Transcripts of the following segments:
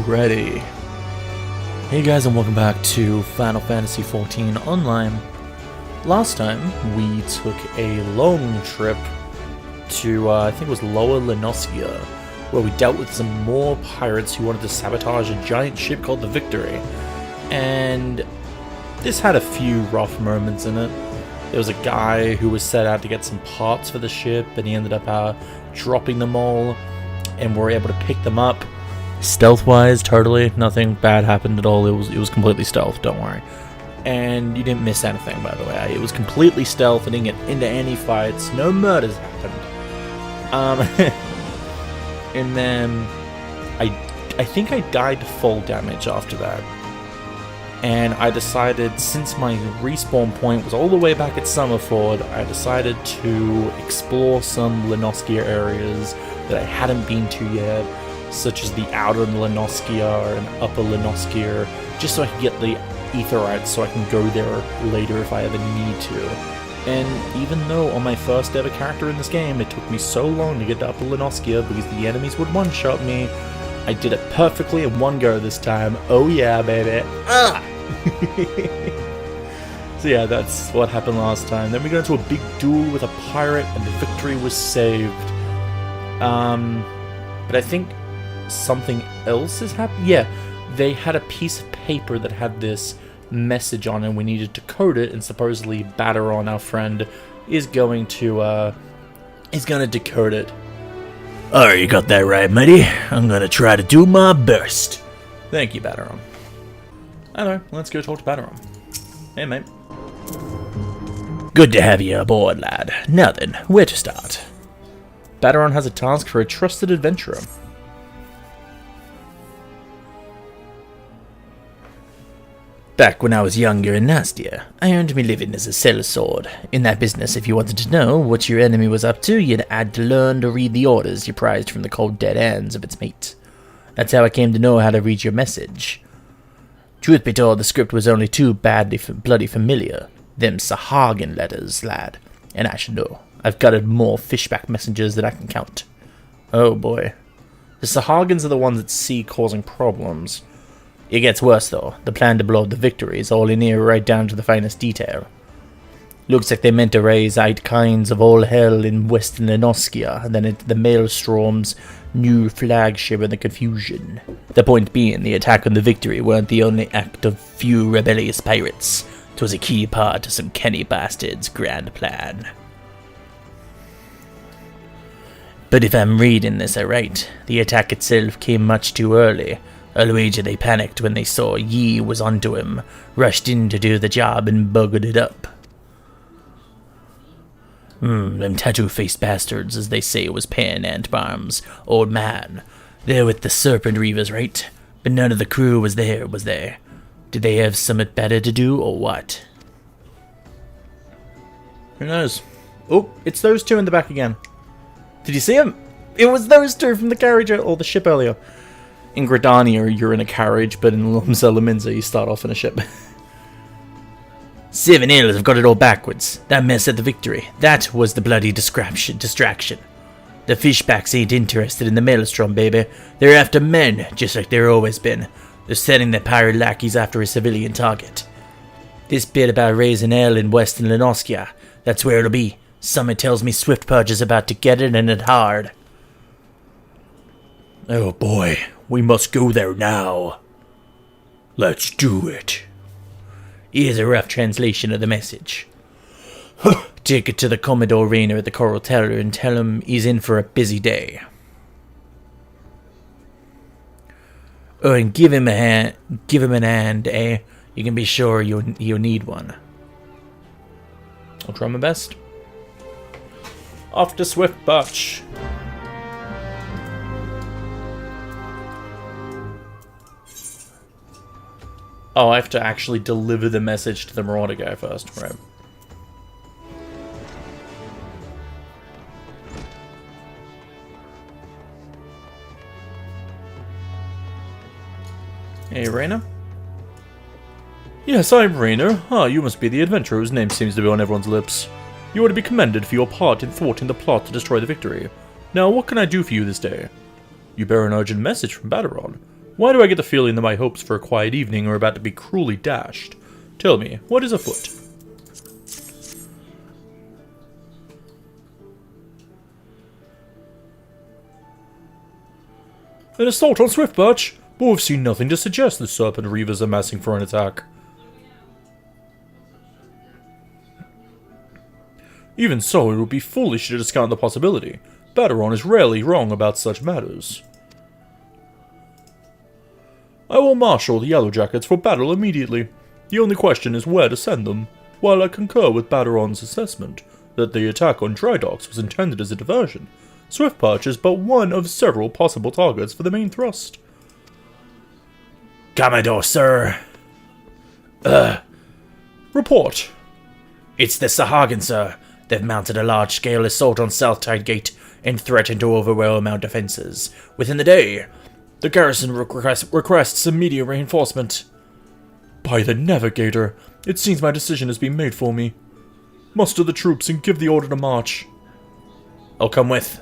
already. Hey guys, and welcome back to Final Fantasy XIV Online. Last time, we took a long trip to, I think it was Lower Lenoskia, where we dealt with some more pirates who wanted to sabotage a giant ship called the Victory. And this had a few rough moments in it. There was a guy who was set out to get some parts for the ship, and he ended up dropping them all, and we were able to pick them up. Stealth-wise, totally, nothing bad happened at all. It was completely stealth, don't worry. And you didn't miss anything, by the way. It was completely stealth. I didn't get into any fights. No murders happened. And then I think I died to fall damage after that. And I decided, since my respawn point was all the way back at Summerford, I decided to explore some Lenoskia areas that I hadn't been to yet, such as the outer Lenoskia and upper Lenoskia, just so I can get the Aetherites so I can go there later if I ever need to. And even though on my first ever character in this game, it took me so long to get to upper Lenoskia because the enemies would one-shot me, I did it perfectly in one go this time. Oh yeah, baby. Ah! So yeah, that's what happened last time. Then we got into a big duel with a pirate and the Victory was saved. But I think something else has happened. Yeah, they had a piece of paper that had this message on it and we needed to code it, and supposedly Baderon, our friend, is going to decode it. Alright, you got that right, matey. I'm gonna try to do my best. Thank you, Baderon. Anyway, let's go talk to Baderon. Hey, mate. Good to have you aboard, lad. Now then, where to start? Baderon has a task for a trusted adventurer. Back when I was younger and nastier, I earned me living as a sellsword. In that business, if you wanted to know what your enemy was up to, you'd had to learn to read the orders you prized from the cold dead hands of its mate. That's how I came to know how to read your message. Truth be told, the script was only too bloody familiar. Them Sahagin letters, lad. And I should know. I've gutted more fishback messengers than I can count. Oh boy. The Sahagins are the ones at sea causing problems. It gets worse though. The plan to blow up the Victory is all in here right down to the finest detail. Looks like they meant to raise 8 kinds of all hell in Western Lenoskia, and then into the Maelstrom's new flagship in the confusion. The point being, the attack on the Victory weren't the only act of few rebellious pirates. 'Twas a key part of some Kenny bastard's grand plan. But if I'm reading this aright, the attack itself came much too early. I'll wager they panicked when they saw Yi was onto him, rushed in to do the job and buggered it up. Them tattoo-faced bastards, as they say, was Pan and Barms. Old man. They're with the Serpent Reavers, right? But none of the crew was there, was there? Did they have something better to do, or what? Who knows? Oh, it's those two in the back again. Did you see them? It was those two from the carriage or the ship earlier. In Gridania, you're in a carriage, but in Lumsa Laminza, you start off in a ship. 7 L's have got it all backwards. That mess at the Victory. That was the bloody distraction. The fishbacks ain't interested in the Maelstrom, baby. They're after men, just like they've always been. They're sending their pirate lackeys after a civilian target. This bit about raising hell in Western Lenoskia, that's where it'll be. Something tells me Swift Purge is about to get it, and it hard. Oh boy, we must go there now. Let's do it. Here's a rough translation of the message. Take it to the Commodore Rainer at the Coral Tower and tell him he's in for a busy day. Oh, and give him an hand, eh? You can be sure you'll need one. I'll try my best. Off to Swift Purge. Oh, I have to actually deliver the message to the Marauder guy first, right? Hey, Rainer? Yes, I'm Rainer. Ah, you must be the adventurer whose name seems to be on everyone's lips. You are to be commended for your part in thwarting the plot to destroy the Victory. Now, what can I do for you this day? You bear an urgent message from Baderon. Why do I get the feeling that my hopes for a quiet evening are about to be cruelly dashed? Tell me, what is afoot? An assault on Swiftbirch? But we've seen nothing to suggest the Serpent Reavers are massing for an attack. Even so, it would be foolish to discount the possibility. Baderon is rarely wrong about such matters. I will marshal the Yellowjackets for battle immediately. The only question is where to send them. While I concur with Baderon's assessment that the attack on Dry Docks was intended as a diversion, Swiftperch is but one of several possible targets for the main thrust. Commodore, sir. Report. It's the Sahagin, sir. They've mounted a large-scale assault on South Tide Gate and threatened to overwhelm our defenses. Within the day, the garrison requests immediate reinforcement. By the Navigator, it seems my decision has been made for me. Muster the troops and give the order to march. I'll come with.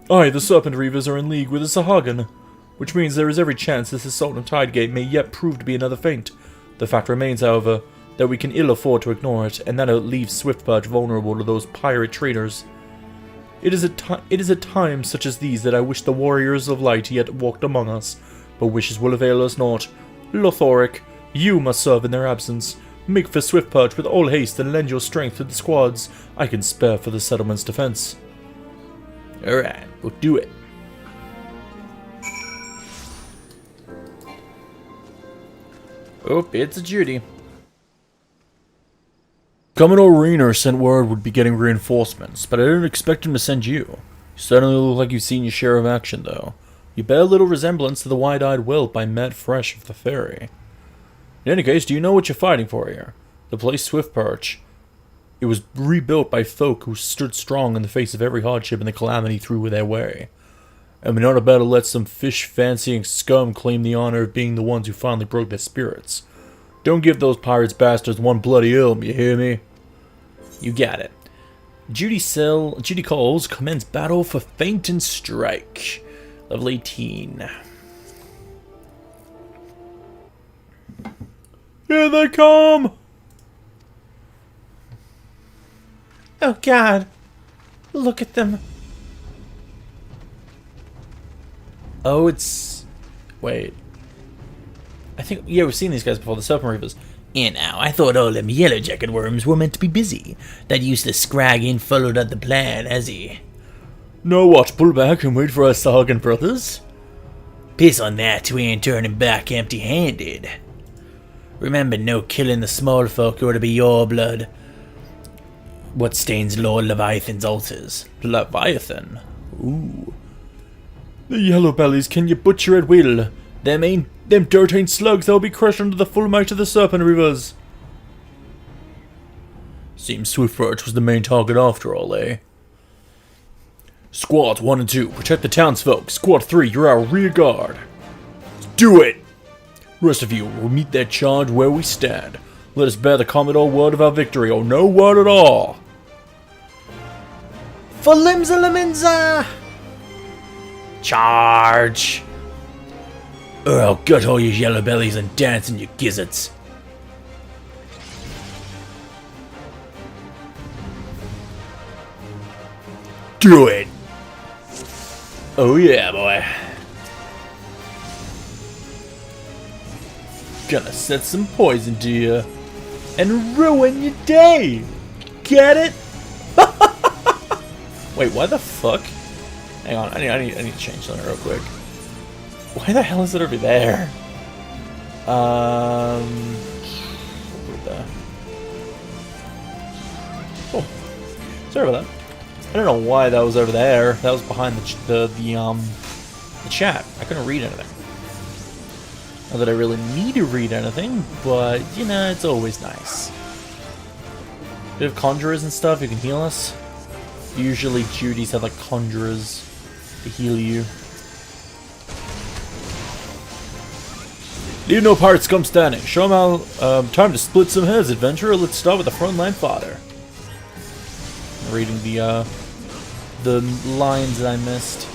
Aye, the Serpent Reavers are in league with the Sahagin, which means there is every chance this assault on Tidegate may yet prove to be another feint. The fact remains, however, that we can ill afford to ignore it, and that it leaves Swiftperch vulnerable to those pirate traders. It is at times such as these that I wish the warriors of light yet walked among us, but wishes will avail us naught. Lothoric, you must serve in their absence. Make for Swiftperch with all haste and lend your strength to the squads I can spare for the settlement's defense. Alright, we'll do it. Oh, it's a Judy. Commodore Rainer sent word would be getting reinforcements, but I didn't expect him to send you. You certainly look like you've seen your share of action, though. You bear little resemblance to the wide-eyed whelp I met fresh of the ferry. In any case, do you know what you're fighting for here? The place Swiftperch. It was rebuilt by folk who stood strong in the face of every hardship and the calamity threw their way. And we're not about to let some fish-fancying scum claim the honor of being the ones who finally broke their spirits. Don't give those pirates bastards one bloody ilm, you hear me? You got it. Judy calls, commence battle for feint and strike. Level 18. Here they come! Oh god. Look at them. Oh, it's... Wait. I think... Yeah, we've seen these guys before, the Serpent Reavers. Yeah, now, I thought all them yellow jacket worms were meant to be busy. That useless scrag ain't followed up the plan, has he? No, what, pull back and wait for us Sahagin brothers? Piss on that, we ain't turning back empty-handed. Remember, no killing the small folk or to be your blood. What stains Lord Leviathan's altars? Leviathan? Ooh. The yellow bellies can you butcher at will. Them dirt ain't slugs that'll be crushed under the full might of the Serpent Reavers. Seems Swiftperch was the main target after all, eh? Squads 1 and 2, protect the townsfolk. Squad 3, you're our rear guard. Let's do it! Rest of you will meet that charge where we stand. Let us bear the Commodore word of our victory, or no word at all. For Limza Laminza! Charge! Or I'll gut all your yellow bellies and dance in your gizzards. Do it! Oh yeah, boy. Gonna set some poison to you and ruin your day. Get it? Wait, why the fuck? Hang on, I need to change something real quick. Why the hell is it over there? Oh, sorry about that. I don't know why that was over there. That was behind the chat. I couldn't read anything. Not that I really need to read anything, but you know, it's always nice. We have conjurers and stuff who can heal us. Usually Judy's have like conjurers to heal you. Leave no pirates come standing. Show them how time to split some heads, adventurer. Let's start with the frontline fodder. I'm reading the lines that I missed.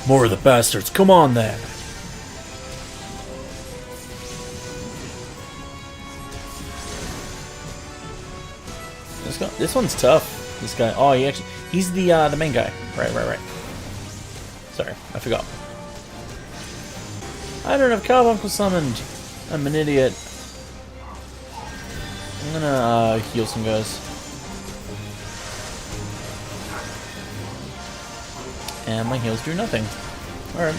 More of the bastards, come on there! This one's tough. This guy. Oh, he's the main guy. Right. Sorry, I forgot. I don't have Carbuncle summoned. I'm an idiot. I'm gonna heal some guys. And my heals do nothing. Alright.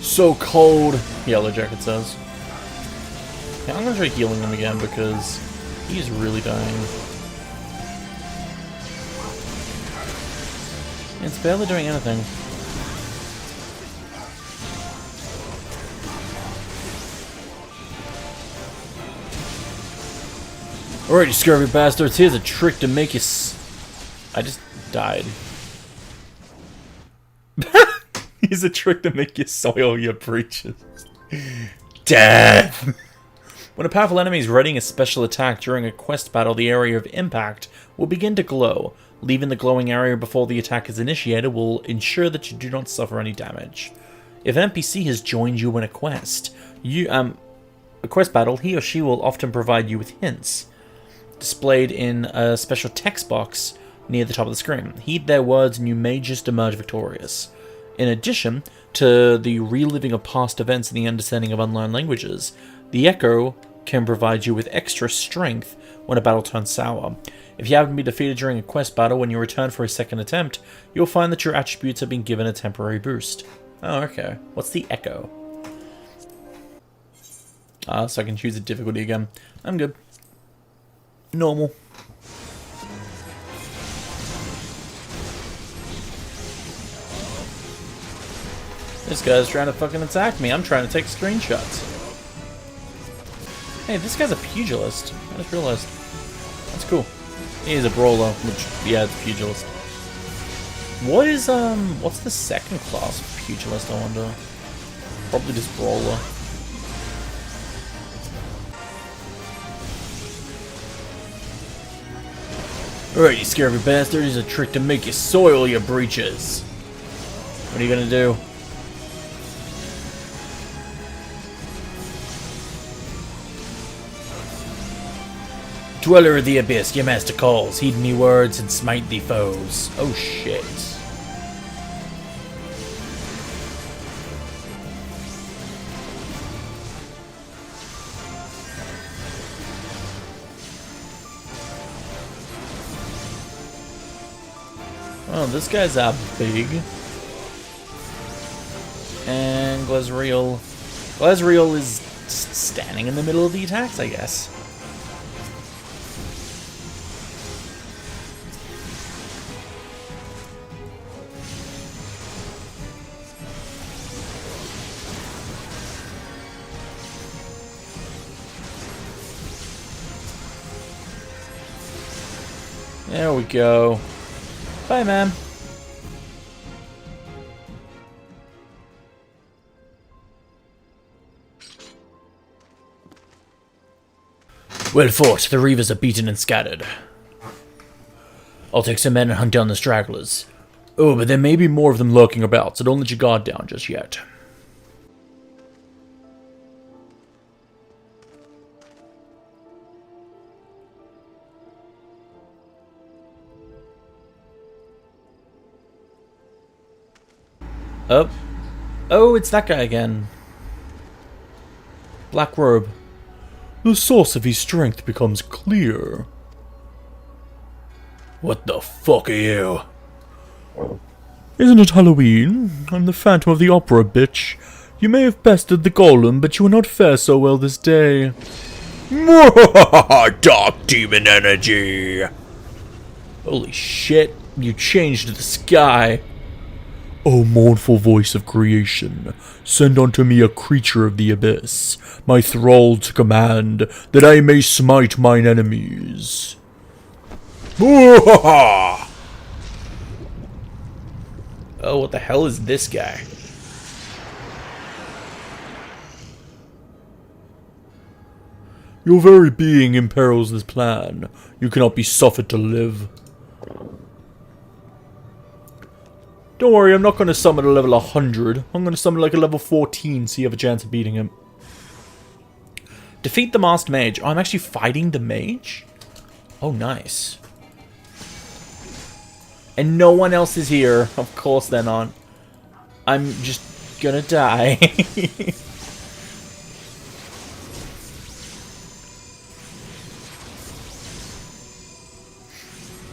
So cold, Yellow Jacket says. Okay, I'm gonna try healing him again because he's really dying. It's barely doing anything. Alright, you scurvy bastards, here's a trick to make you I just died. Here's a trick to make you soil your breeches. Death! When a powerful enemy is readying a special attack during a quest battle, the area of impact will begin to glow. Leaving the glowing area before the attack is initiated will ensure that you do not suffer any damage. If an NPC has joined you in a quest, a quest battle, he or she will often provide you with hints, displayed in a special text box near the top of the screen. Heed their words and you may just emerge victorious. In addition to the reliving of past events and the understanding of unlearned languages, the Echo can provide you with extra strength when a battle turns sour. If you happen to be defeated during a quest battle, when you return for a second attempt, you'll find that your attributes have been given a temporary boost. Oh, okay. What's the Echo? So I can choose the difficulty again. I'm good. Normal. This guy's trying to fucking attack me. I'm trying to take screenshots. Hey, this guy's a pugilist. I just realized. That's cool. He's a brawler, which, yeah, it's pugilist. What is, what's the second class of pugilist, I wonder? Probably just brawler. Alright, you scary bastard, here's a trick to make you soil your breeches. What are you gonna do? Dweller of the Abyss, your master calls. Heed me words and smite thee foes. Oh shit. Oh, this guy's big. And Glazriel. Glazriel is just standing in the middle of the attacks, I guess. There we go. Bye, man. Well fought. The Reavers are beaten and scattered. I'll take some men and hunt down the stragglers. Oh, but there may be more of them lurking about, so don't let your guard down just yet. Oh. Oh, it's that guy again. Black robe. The source of his strength becomes clear. What the fuck are you? Isn't it Halloween? I'm the Phantom of the Opera, bitch. You may have bested the golem, but you will not fare so well this day. Dark demon energy. Holy shit, you changed the sky. O mournful voice of creation, send unto me a creature of the abyss, my thrall to command, that I may smite mine enemies. Oh, what the hell is this guy? Your very being imperils this plan. You cannot be suffered to live. Don't worry, I'm not going to summon a level 100. I'm going to summon like a level 14 so you have a chance of beating him. Defeat the masked mage. Oh, I'm actually fighting the mage? Oh, nice. And no one else is here. Of course they're not. I'm just gonna die.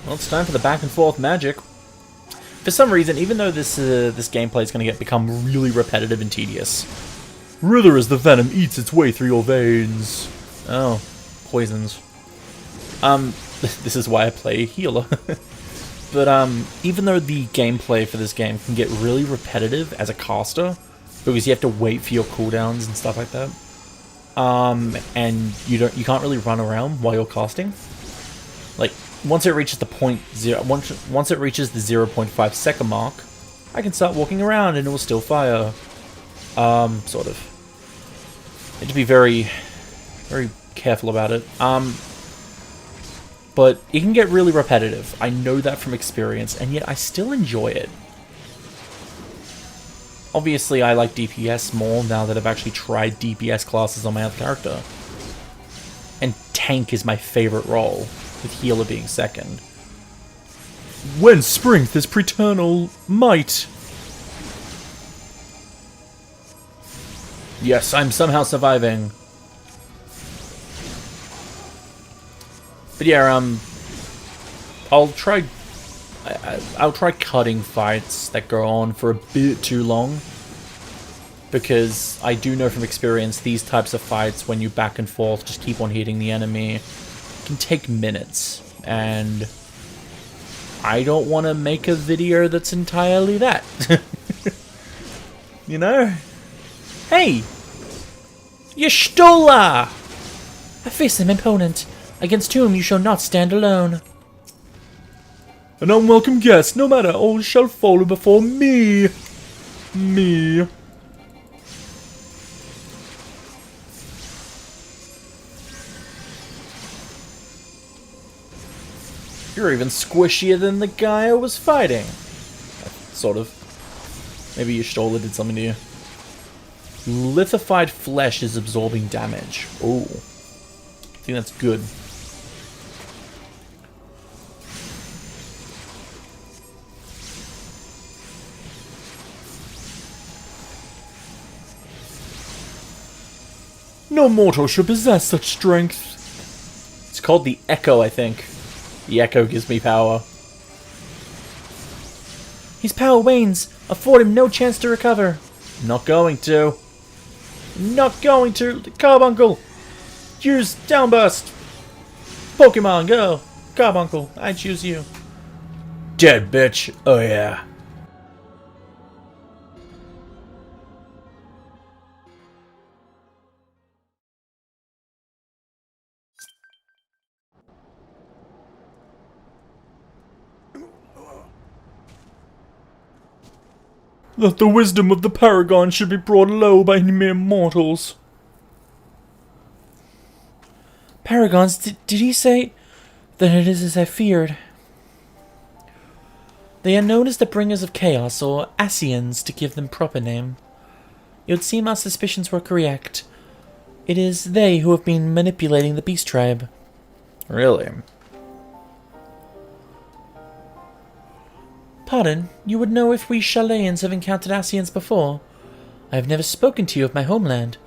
Well, it's time for the back and forth magic. For some reason, even though this gameplay is going to become really repetitive and tedious, rather as the venom eats its way through your veins. Oh, poisons. This is why I play healer. But even though the gameplay for this game can get really repetitive as a caster, because you have to wait for your cooldowns and stuff like that, and you can't really run around while you're casting. Like, once it reaches the once it reaches the 0.5 second mark, I can start walking around and it will still fire. Sort of. You have to be very, very careful about it. But it can get really repetitive. I know that from experience, and yet I still enjoy it. Obviously, I like DPS more now that I've actually tried DPS classes on my other character. And tank is my favorite role, with healer being second. When springs this preternal might? Yes, I'm somehow surviving. But yeah, I'll try cutting fights that go on for a bit too long, because I do know from experience these types of fights, when you back and forth, just keep on hitting the enemy, can take minutes, and I don't want to make a video that's entirely that. You know? Hey! Yoshida! I face an opponent, against whom you shall not stand alone. An unwelcome guest, no matter, all shall follow before me. Me. You're even squishier than the guy I was fighting. Sort of. Maybe Yoshida did something to you. Lithified flesh is absorbing damage. Oh. I think that's good. No mortal should possess such strength. It's called the Echo, I think. The Echo gives me power. His power wanes. Afford him no chance to recover. Not going to. Not going to. Carbuncle. Use Downburst. Pokemon, go. Carbuncle, I choose you. Dead bitch. Oh yeah. That the wisdom of the Paragon should be brought low by mere mortals. Paragons, did he say? Then it is as I feared. They are known as the Bringers of Chaos, or ASCIANs, to give them proper name. It would seem our suspicions were correct. It is they who have been manipulating the Beast Tribe. Really? Pardon, you would know if we Chaleans have encountered ASCIANs before. I have never spoken to you of my homeland.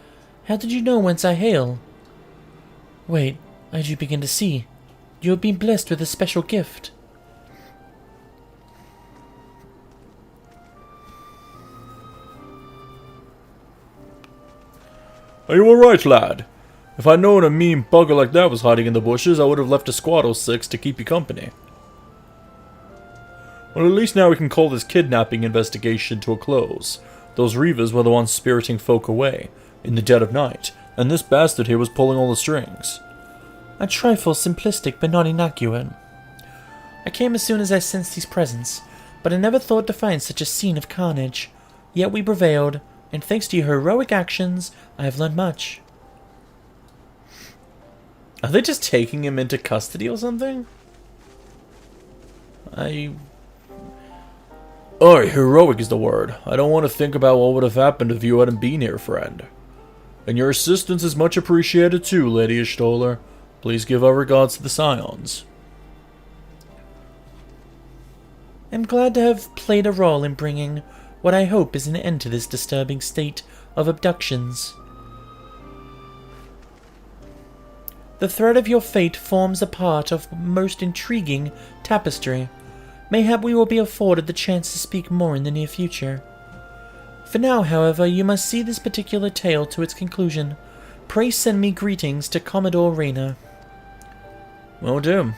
How did you know whence I hail? Wait, I do begin to see. You have been blessed with a special gift. Are you alright, lad? If I'd known a mean bugger like that was hiding in the bushes, I would have left a squad or 6 to keep you company. Well, at least now we can call this kidnapping investigation to a close. Those Reavers were the ones spiriting folk away, in the dead of night, and this bastard here was pulling all the strings. A trifle simplistic, but not inaccurate. I came as soon as I sensed his presence, but I never thought to find such a scene of carnage. Yet we prevailed, and thanks to your heroic actions, I have learned much. Are they just taking him into custody or something? Oh, heroic is the word. I don't want to think about what would have happened if you hadn't been here, friend. And your assistance is much appreciated too, Lady Ishtola. Please give our regards to the Scions. I'm glad to have played a role in bringing what I hope is an end to this disturbing state of abductions. The thread of your fate forms a part of most intriguing tapestry. Mayhap we will be afforded the chance to speak more in the near future. For now, however, you must see this particular tale to its conclusion. Pray send me greetings to Commodore Rayner. Will do.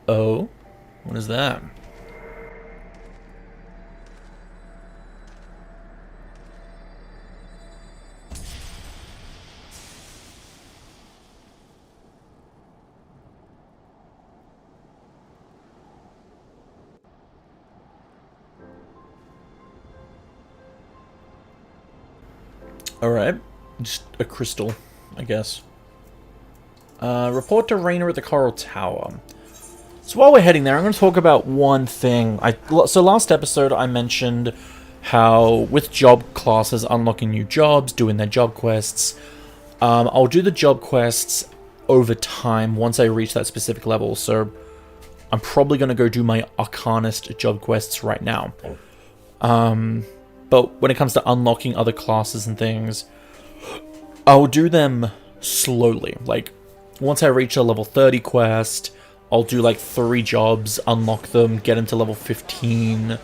Oh? What is that? Alright. Just a crystal, I guess. Report to Rayner at the Coral Tower. So while we're heading there, I'm going to talk about one thing. So last episode I mentioned how with job classes unlocking new jobs, doing their job quests, I'll do the job quests over time once I reach that specific level. So I'm probably going to go do my Arcanist job quests right now. But when it comes to unlocking other classes and things, I'll do them slowly. Like, once I reach a level 30 quest, I'll do like 3 jobs, unlock them, get them to level 15.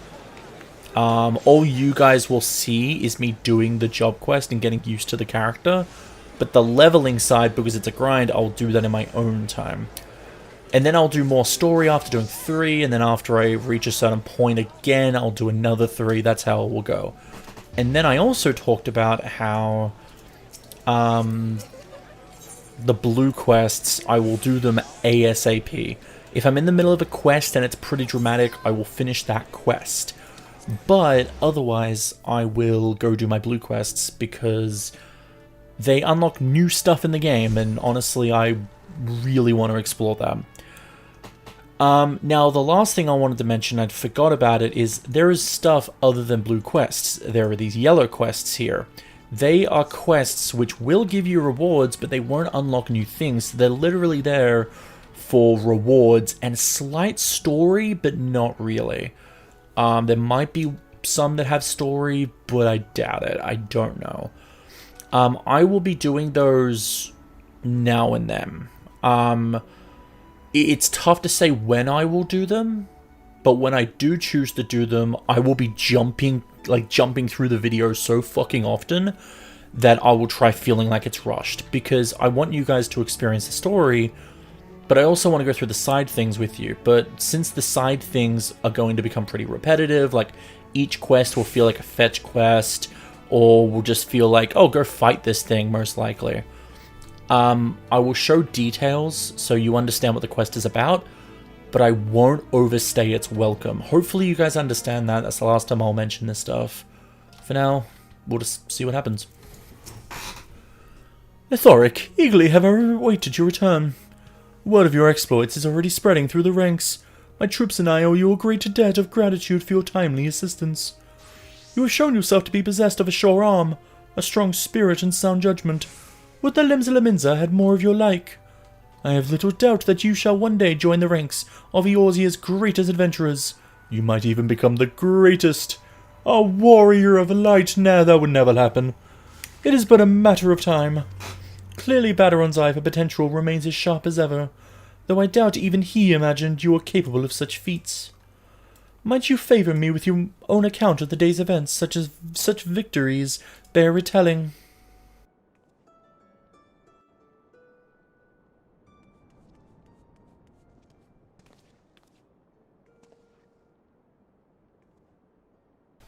All you guys will see is me doing the job quest and getting used to the character. But the leveling side, because it's a grind, I'll do that in my own time. And then I'll do more story after doing 3, and then after I reach a certain point again, I'll do another 3. That's how it will go. And then I also talked about how the blue quests, I will do them ASAP. If I'm in the middle of a quest and it's pretty dramatic, I will finish that quest. But otherwise, I will go do my blue quests because they unlock new stuff in the game, and honestly, I really want to explore them. Now, the last thing I wanted to mention, I forgot about it, is there is stuff other than blue quests. There are these yellow quests here. They are quests which will give you rewards, but they won't unlock new things. So they're literally there for rewards and slight story, but not really. There might be some that have story, but I doubt it. I don't know. I will be doing those now and then. It's tough to say when I will do them, but when I do choose to do them, I will be jumping through the video so fucking often that I will try feeling like it's rushed, because I want you guys to experience the story, but I also want to go through the side things with you. But since the side things are going to become pretty repetitive, like each quest will feel like a fetch quest, or will just feel like, oh, go fight this thing, most likely. I will show details so you understand what the quest is about, but I won't overstay its welcome. Hopefully you guys understand that. That's the last time I'll mention this stuff. For now, we'll just see what happens. Ethoric, eagerly have I awaited your return. Word of your exploits is already spreading through the ranks. My troops and I owe you a great debt of gratitude for your timely assistance. You have shown yourself to be possessed of a sure arm, a strong spirit and sound judgment. Would that Lemza had more of your like? I have little doubt that you shall one day join the ranks of Eorzea's greatest adventurers. You might even become the greatest. A warrior of light. Nah, that would never happen. It is but a matter of time. Clearly Baderon's eye for potential remains as sharp as ever, though I doubt even he imagined you were capable of such feats. Might you favour me with your own account of the day's events, such victories bear retelling?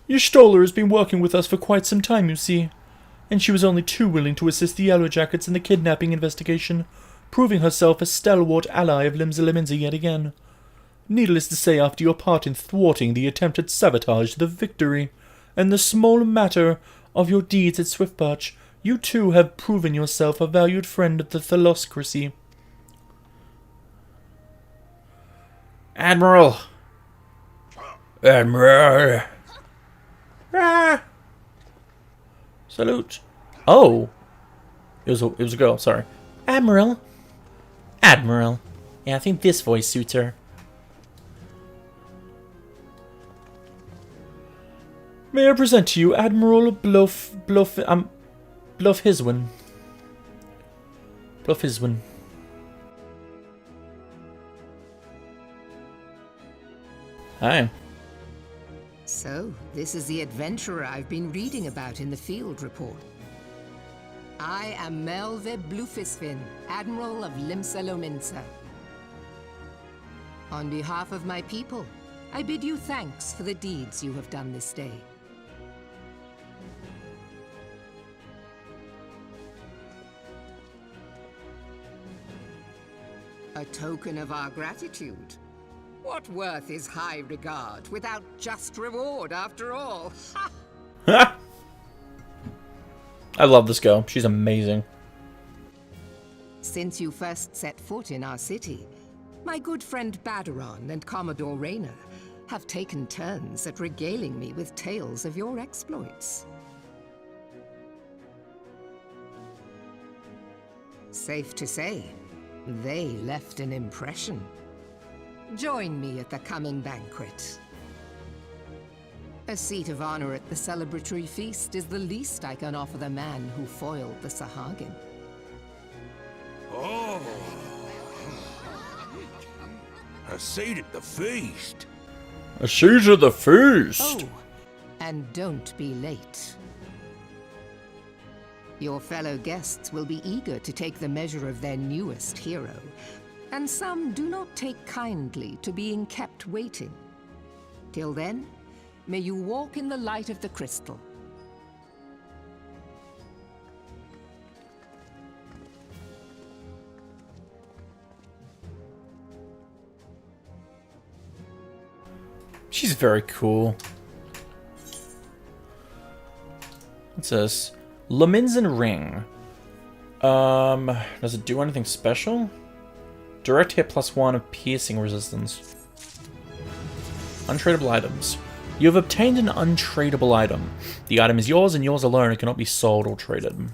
Y'shtola has been working with us for quite some time, you see, and she was only too willing to assist the Yellow Jackets in the kidnapping investigation, proving herself a stalwart ally of Lemza yet again. Needless to say, after your part in thwarting the attempted sabotage of the victory, and the small matter of your deeds at Swiftbatch, You too have proven yourself a valued friend of the Thaloscracy. Admiral! Admiral! Ah. Salute. Oh. It was a girl, sorry. Admiral. Admiral. Yeah, I think this voice suits her. May I present to you Admiral Bluffhiswin. Bluffhiswin. Hi. So, this is the adventurer I've been reading about in the field report. I am Melve Bluffisvin, Admiral of Limsa Lominsa. On behalf of my people, I bid you thanks for the deeds you have done this day. A token of our gratitude. What worth is high regard without just reward after all? Ha! I love this girl. She's amazing. Since you first set foot in our city, my good friend Badaron and Commodore Rayner have taken turns at regaling me with tales of your exploits. Safe to say, they left an impression. Join me at the coming banquet. A seat of honor at the celebratory feast is the least I can offer the man who foiled the Sahagin. Oh, a seat at the feast. A seat at the feast. Oh, and don't be late. Your fellow guests will be eager to take the measure of their newest hero, and some do not take kindly to being kept waiting. Till then, may you walk in the light of the crystal. She's very cool. What's this? Lominsan Ring. Does it do anything special? Direct hit +1 of piercing resistance. Untradeable items. You have obtained an untradeable item. The item is yours and yours alone. It cannot be sold or traded.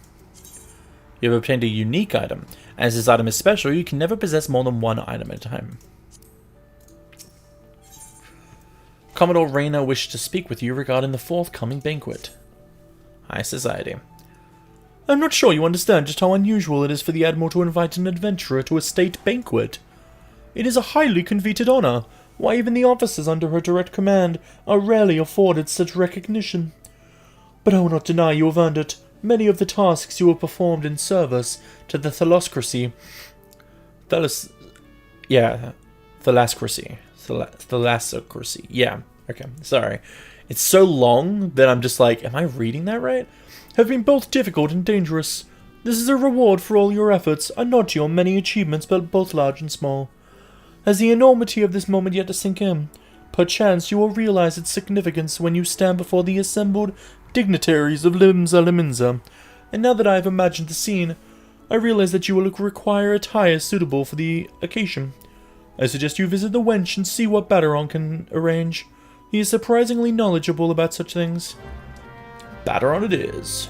You have obtained a unique item. As this item is special, you can never possess more than one item at a time. Commodore Rayner wished to speak with you regarding the forthcoming banquet. High Society. I'm not sure you understand just how unusual it is for the Admiral to invite an adventurer to a state banquet. It is a highly coveted honor. Why, even the officers under her direct command are rarely afforded such recognition. But I will not deny you have earned it. Many of the tasks you have performed in service to the Thaloscracy. Thalasocracy. Yeah, okay, sorry. It's so long that I'm just like, am I reading that right? Have been both difficult and dangerous. This is a reward for all your efforts, a nod to your many achievements, but both large and small. Has the enormity of this moment yet to sink in? Perchance you will realize its significance when you stand before the assembled dignitaries of Limsa Lominsa. And now that I have imagined the scene, I realize that you will require attire suitable for the occasion. I suggest you visit the wench and see what Badaron can arrange. He is surprisingly knowledgeable about such things. Badaron it is.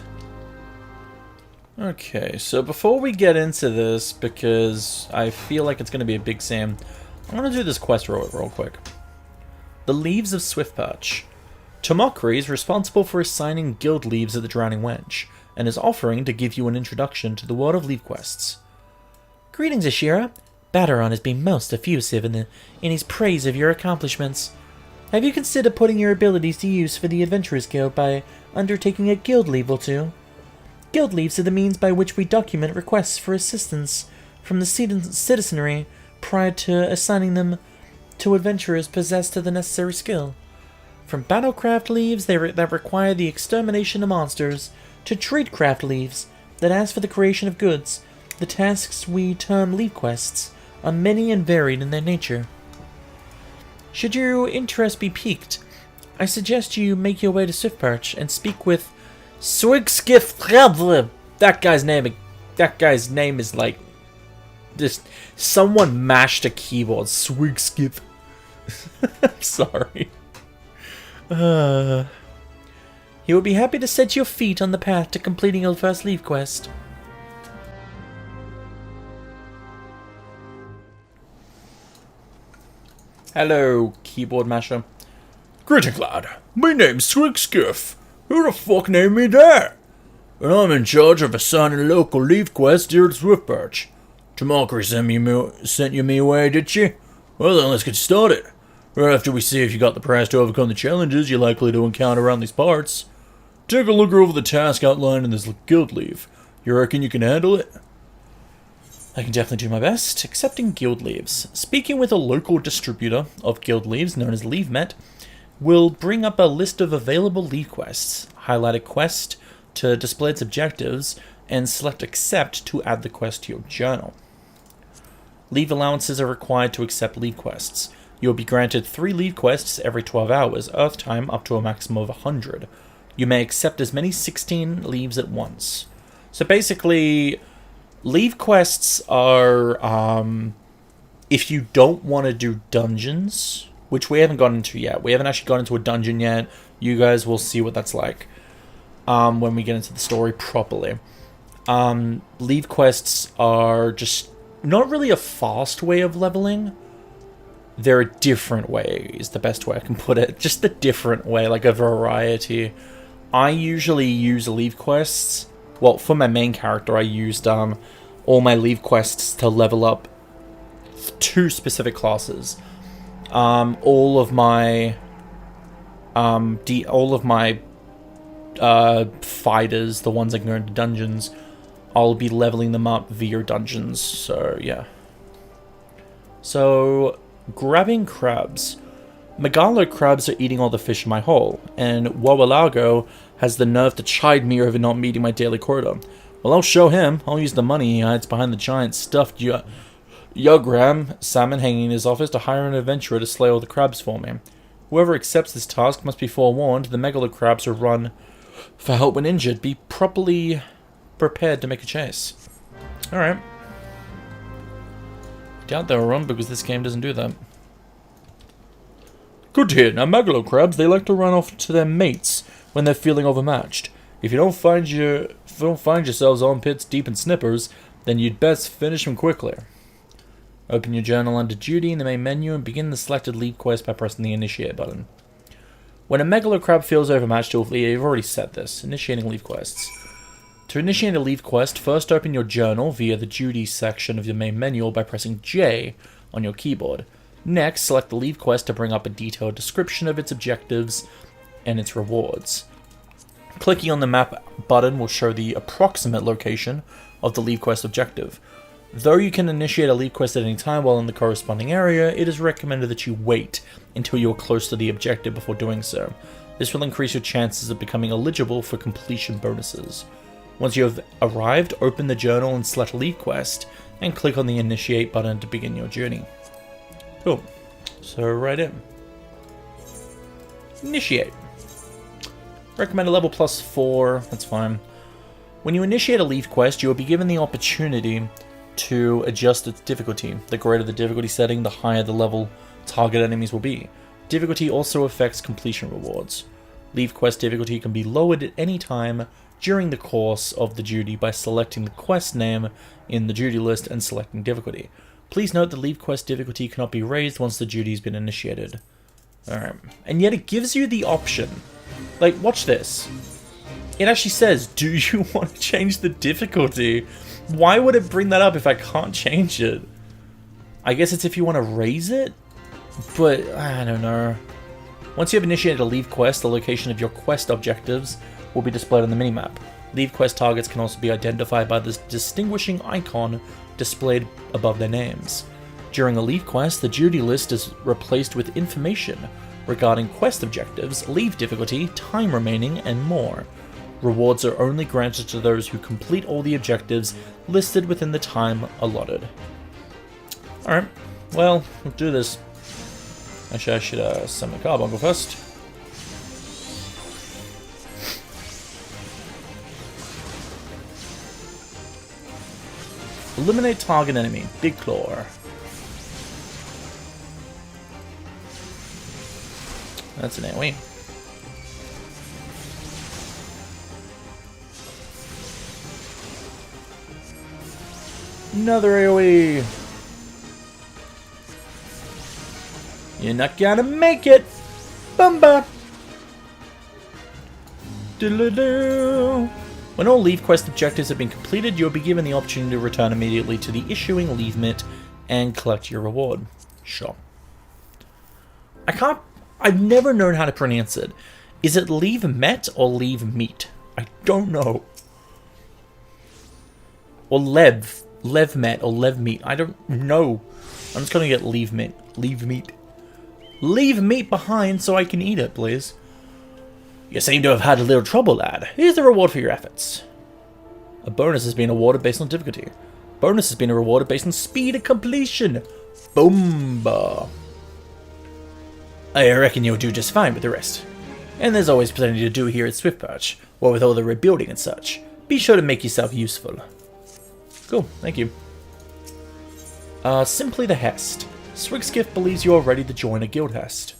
Okay, so before we get into this, because I feel like it's going to be a big Sam, I'm going to do this quest real quick. The Leaves of Swiftperch. Tomokri is responsible for assigning guild leaves at the Drowning Wench, and is offering to give you an introduction to the world of leave quests. Greetings, Ashira. Badaron has been most effusive in his praise of your accomplishments. Have you considered putting your abilities to use for the Adventurers Guild by undertaking a guild leave or two? Guild leaves are the means by which we document requests for assistance from the citizenry prior to assigning them to adventurers possessed of the necessary skill. From battlecraft leaves that require the extermination of monsters, to tradecraft leaves that ask for the creation of goods, the tasks we term leave quests are many and varied in their nature. Should your interest be piqued, I suggest you make your way to Swiftperch and speak with Swigskiff That guy's name is like... Just... Someone mashed a keyboard. Swigskip. I'm sorry. He will be happy to set your feet on the path to completing your first leave quest. Hello, keyboard masher. Greetings, lad. My name's Swigskiff. Who the fuck named me that? And I'm in charge of assigning local leave quests here at Swiftbirch. Tamokri sent you me away, did she? Well then, let's get started. Right after we see if you got the prize to overcome the challenges you're likely to encounter around these parts. Take a look over the task outlined in this guild leave. You reckon you can handle it? I can definitely do my best. Accepting guild leaves. Speaking with a local distributor of guild leaves, known as LeaveMet, will bring up a list of available leave quests, highlight a quest to display its objectives, and select Accept to add the quest to your journal. Leave allowances are required to accept leave quests. You will be granted 3 leave quests every 12 hours, Earth time up to a maximum of 100. You may accept as many 16 leaves at once. So basically, leave quests are, if you don't want to do dungeons, which we haven't gotten into yet. We haven't actually gone into a dungeon yet. You guys will see what that's like when we get into the story properly. Leave quests are just not really a fast way of leveling. They're a different way, is the best way I can put it. Just a different way, like a variety. I usually use leave quests. Well, for my main character, I used all my leave quests to level up 2 specific classes. All of my fighters, the ones that can go into dungeons, I'll be leveling them up via dungeons. So yeah. So grabbing crabs. Megalo crabs are eating all the fish in my hole, and Wawalago has the nerve to chide me over not meeting my daily quota. Well, I'll show him. I'll use the money he hides behind the giant stuffed Yogram salmon hanging in his office to hire an adventurer to slay all the crabs for me. Whoever accepts this task must be forewarned. The megalo crabs will run for help when injured. Be properly prepared to make a chase. Alright. Doubt they'll run because this game doesn't do that. Good to hear. Now, megalo crabs, they like to run off to their mates when they're feeling overmatched. If you don't find yourselves on pits deep in snippers, then you'd best finish them quickly. Open your journal under duty in the main menu and begin the selected leave quest by pressing the initiate button. When a megalo crab feels overmatched, you've already set this. Initiating leave quests. To initiate a leave quest, first open your journal via the duty section of your main menu by pressing J on your keyboard. Next, select the leave quest to bring up a detailed description of its objectives and its rewards. Clicking on the map button will show the approximate location of the leave quest objective. Though you can initiate a leave quest at any time while in the corresponding area, it is recommended that you wait until you are close to the objective before doing so. This will increase your chances of becoming eligible for completion bonuses. Once you have arrived, open the journal and select leave quest, and click on the initiate button to begin your journey. Cool. So right in. Initiate. Recommend a level +4, that's fine. When you initiate a leave quest, you will be given the opportunity to adjust its difficulty. The greater the difficulty setting, the higher the level target enemies will be. Difficulty also affects completion rewards. Leave quest difficulty can be lowered at any time during the course of the duty by selecting the quest name in the duty list and selecting difficulty. Please note the leave quest difficulty cannot be raised once the duty has been initiated. Alright. And yet it gives you the option. Like, watch this. It actually says, do you want to change the difficulty? Why would it bring that up if I can't change it? I guess it's if you want to raise it? But, I don't know. Once you have initiated a leave quest, the location of your quest objectives will be displayed on the minimap. Leave quest targets can also be identified by this distinguishing icon displayed above their names. During a leave quest, the duty list is replaced with information regarding quest objectives, leave difficulty, time remaining, and more. Rewards are only granted to those who complete all the objectives listed within the time allotted. Alright, well, let's do this. Actually, I should summon a carbuncle first. Eliminate target enemy. Big Claw. That's an AoE. Another AoE. You're not gonna make it. Bumba. Doodle-doo. When all leave quest objectives have been completed, you'll be given the opportunity to return immediately to the issuing leave mitt and collect your reward. Sure. I've never known how to pronounce it. Is it leave met or leave meet? I don't know. Or lev met or lev meet. I don't know. I'm just gonna get leave meat. Leave meat. Leave meat behind so I can eat it, please. You seem to have had a little trouble, lad. Here's the reward for your efforts. A bonus has been awarded based on difficulty. Bonus has been rewarded based on speed of completion. Boomba. I reckon you'll do just fine with the rest. And there's always plenty to do here at Swiftperch, what with all the rebuilding and such. Be sure to make yourself useful. Cool, thank you. Simply the Hest. Swigskiff believes you are ready to join a guild Hest.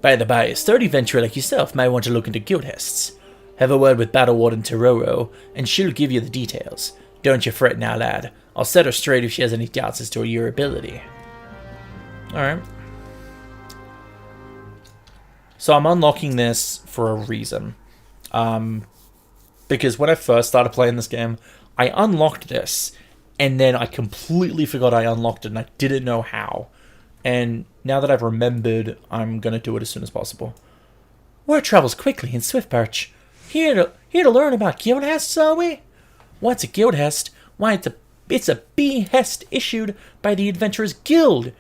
By the by, a sturdy venturer like yourself might want to look into guild Hests. Have a word with Battle Warden Tororo, and she'll give you the details. Don't you fret now, lad. I'll set her straight if she has any doubts as to your ability. Alright. So I'm unlocking this for a reason. Because when I first started playing this game, I unlocked this, and then I completely forgot I unlocked it, and I didn't know how. And now that I've remembered, I'm going to do it as soon as possible. Word travels quickly in Swiftperch. Here to learn about guild hests, are we? What's a guild hest? Why, it's a B-hest issued by the Adventurers Guild.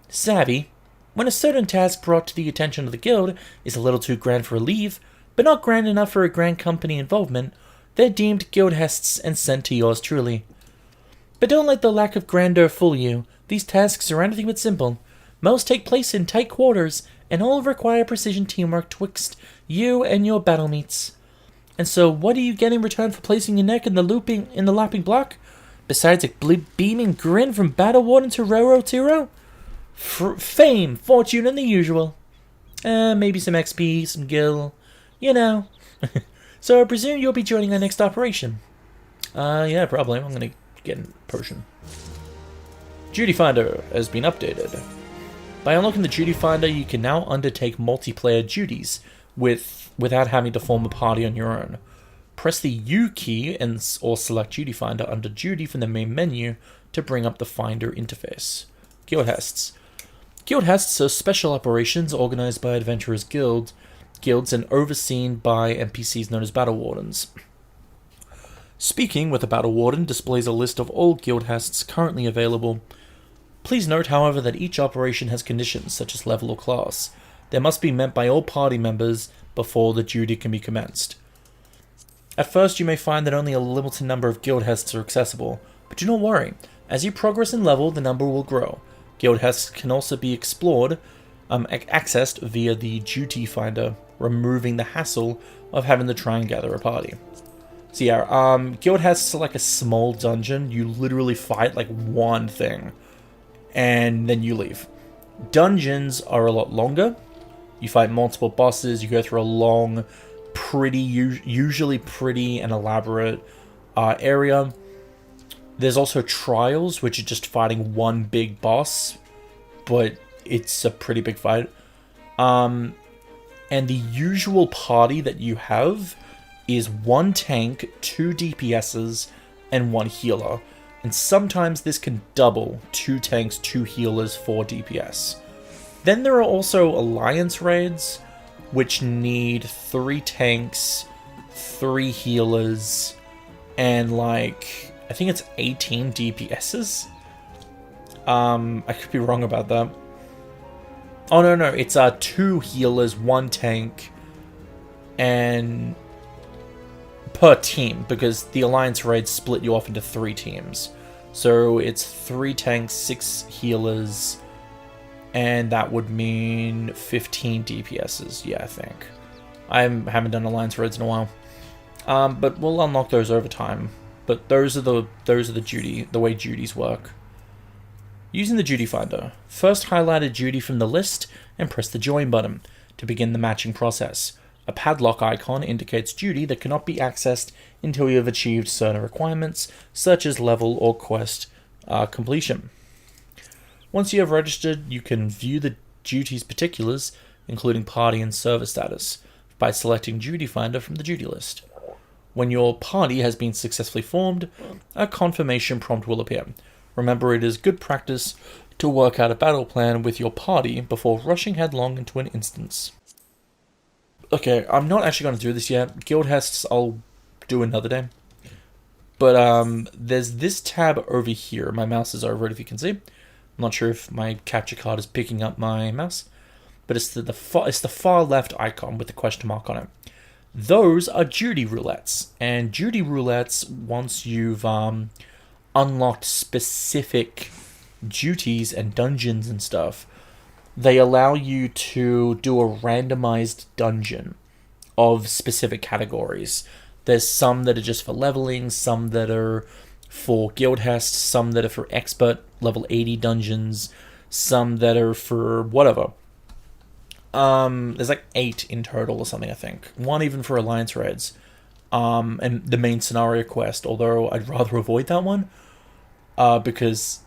Savvy. When a certain task brought to the attention of the guild is a little too grand for a leave, but not grand enough for a grand company involvement, they're deemed guild hests and sent to yours truly. But don't let the lack of grandeur fool you. These tasks are anything but simple. Most take place in tight quarters, and all require precision teamwork twixt you and your battle meets. And so, what do you get in return for placing your neck in the lapping block? Besides a beaming grin from Battle Warden Tororo Tiro? Fame, fortune, and the usual. Maybe some XP, some gil, you know. So I presume you'll be joining our next operation. Yeah, probably. I'm gonna get in potion. Duty Finder has been updated. By unlocking the Duty Finder, you can now undertake multiplayer duties without having to form a party on your own. Press the U key or select Duty Finder under Duty from the main menu to bring up the Finder interface. Guild Hests. Guild Hests are special operations organized by Adventurers Guilds and overseen by NPCs known as Battle Wardens. Speaking with a Battle Warden displays a list of all Guild Hests currently available. Please note, however, that each operation has conditions, such as level or class. They must be met by all party members before the duty can be commenced. At first, you may find that only a limited number of Guild Hests are accessible, but do not worry. As you progress in level, the number will grow. Guild Hests can also be explored, accessed via the Duty Finder, removing the hassle of having to try and gather a party. So yeah, Guild Hests are like a small dungeon. You literally fight like one thing, and then you leave. Dungeons are a lot longer. You fight multiple bosses. You go through a long, usually pretty and elaborate area. There's also trials, which are just fighting one big boss, but it's a pretty big fight. And the usual party that you have is one tank, 2 DPSs, and 1 healer. And sometimes this can double 2 tanks, 2 healers, 4 DPS. Then there are also alliance raids, which need 3 tanks, 3 healers, and like, I think it's 18 DPSs. I could be wrong about that. Oh no, it's 2 healers, 1 tank, and per team, because the alliance raids split you off into 3 teams. So it's 3 tanks, 6 healers, and that would mean 15 DPSs. Yeah, I think. I haven't done alliance raids in a while. But we'll unlock those over time. but those are the way duties work. Using the duty finder, first highlight a duty from the list and press the join button to begin the matching process. A padlock icon indicates duty that cannot be accessed until you have achieved certain requirements, such as level or quest completion. Once you have registered, you can view the duty's particulars, including party and server status, by selecting Duty Finder from the duty list. When your party has been successfully formed, a confirmation prompt will appear. Remember, it is good practice to work out a battle plan with your party before rushing headlong into an instance. Okay, I'm not actually going to do this yet. Guild Hests I'll do another day. But there's this tab over here. My mouse is over it, if you can see. I'm not sure if my capture card is picking up my mouse. But it's the far left icon with the question mark on it. Those are duty roulettes. And duty roulettes, once you've unlocked specific duties and dungeons and stuff, they allow you to do a randomized dungeon of specific categories. There's some that are just for leveling, some that are for guild hests, some that are for expert level 80 dungeons, some that are for whatever. There's like 8 in total or something, I think. 1 even for alliance raids. And the main scenario quest, although I'd rather avoid that one. Because,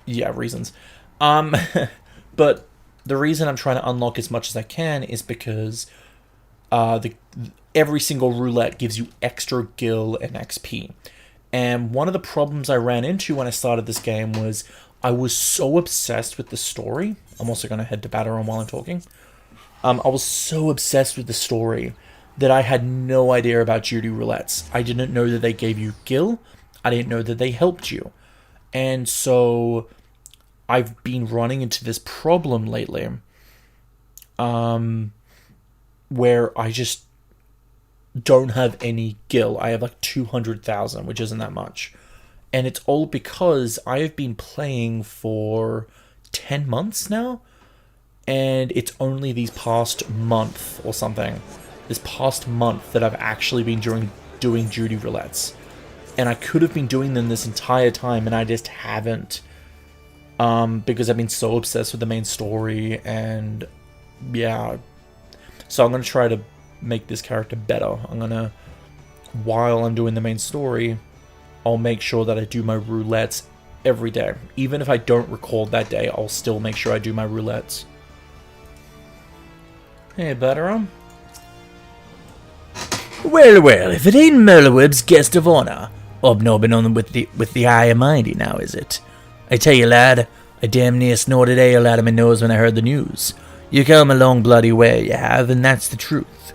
yeah, reasons. But the reason I'm trying to unlock as much as I can is because every single roulette gives you extra gil and XP. And one of the problems I ran into when I started this game was I was so obsessed with the story. I'm also going to head to Battleron while I'm talking. I was so obsessed with the story that I had no idea about duty roulettes. I didn't know that they gave you gil. I didn't know that they helped you. And so I've been running into this problem lately, where I just don't have any gil. I have like 200,000, which isn't that much. And it's all because I have been playing for 10 months now, and it's only these past month or something, this past month that I've actually been doing duty roulettes. And I could have been doing them this entire time, and I just haven't. Because I've been so obsessed with the main story, and yeah. So I'm going to try to make this character better. While I'm doing the main story, I'll make sure that I do my roulettes every day. Even if I don't record that day, I'll still make sure I do my roulettes. Hey, Battleron. Well, if it ain't Merleweb's guest of honor, hobnobbing on them with the high and mighty now, is it? I tell you, lad, I damn near snorted ale out of my nose when I heard the news. You come a long bloody way, you have, and that's the truth.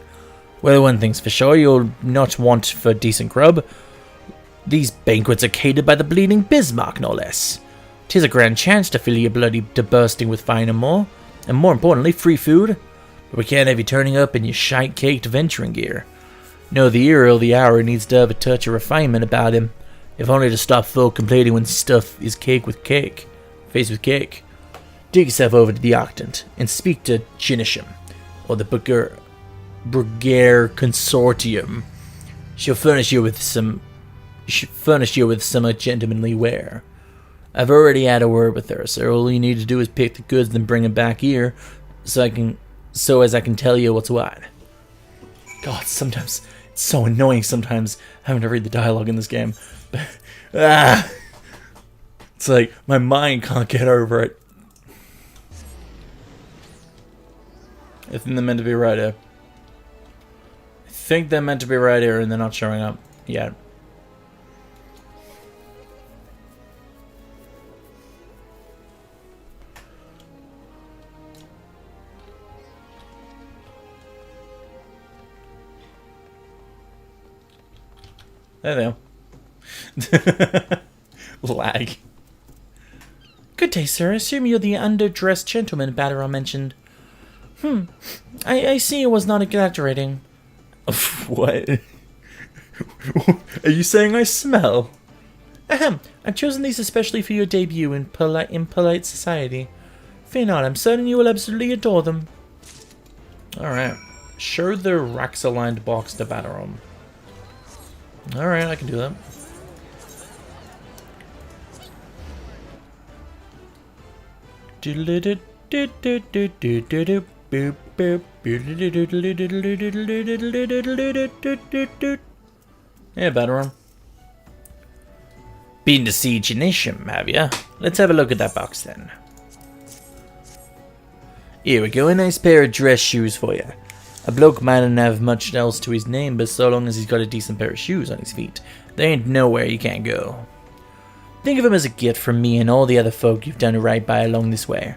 Well, one thing's for sure, you'll not want for decent grub. These banquets are catered by the bleeding Bismarck, no less. 'Tis a grand chance to fill your bloody to bursting with fine and more importantly, free food. But we can't have you turning up in your shite-caked venturing gear. No, the hero of the hour needs to have a touch of refinement about him, if only to stop folk complaining when stuff is cake with cake, face with cake. Dig yourself over to the Octant and speak to Chinisham, or the Brugere Consortium. She'll furnish you with some gentlemanly wear. I've already had a word with her, so all you need to do is pick the goods and bring them back here, so as I can tell you what's what. God, sometimes it's so annoying. Sometimes having to read the dialogue in this game, it's like my mind can't get over it. I think they're meant to be right here. And they're not showing up yet. There they are. Lag. Good day, sir. I assume you're the underdressed gentleman Battleron mentioned. I see it was not exaggerating. What? Are you saying I smell? Ahem. I've chosen these especially for your debut in polite society. Fear not, I'm certain you will absolutely adore them. Alright. Show the Rax-aligned box to Battleron. Alright, I can do that. Yeah, better. Been to Siege Nation, have ya? Let's have a look at that box then. Here we go, a nice pair of dress shoes for you. A bloke mightn't have much else to his name, but so long as he's got a decent pair of shoes on his feet, there ain't nowhere you can't go. Think of him as a gift from me and all the other folk you've done right by along this way.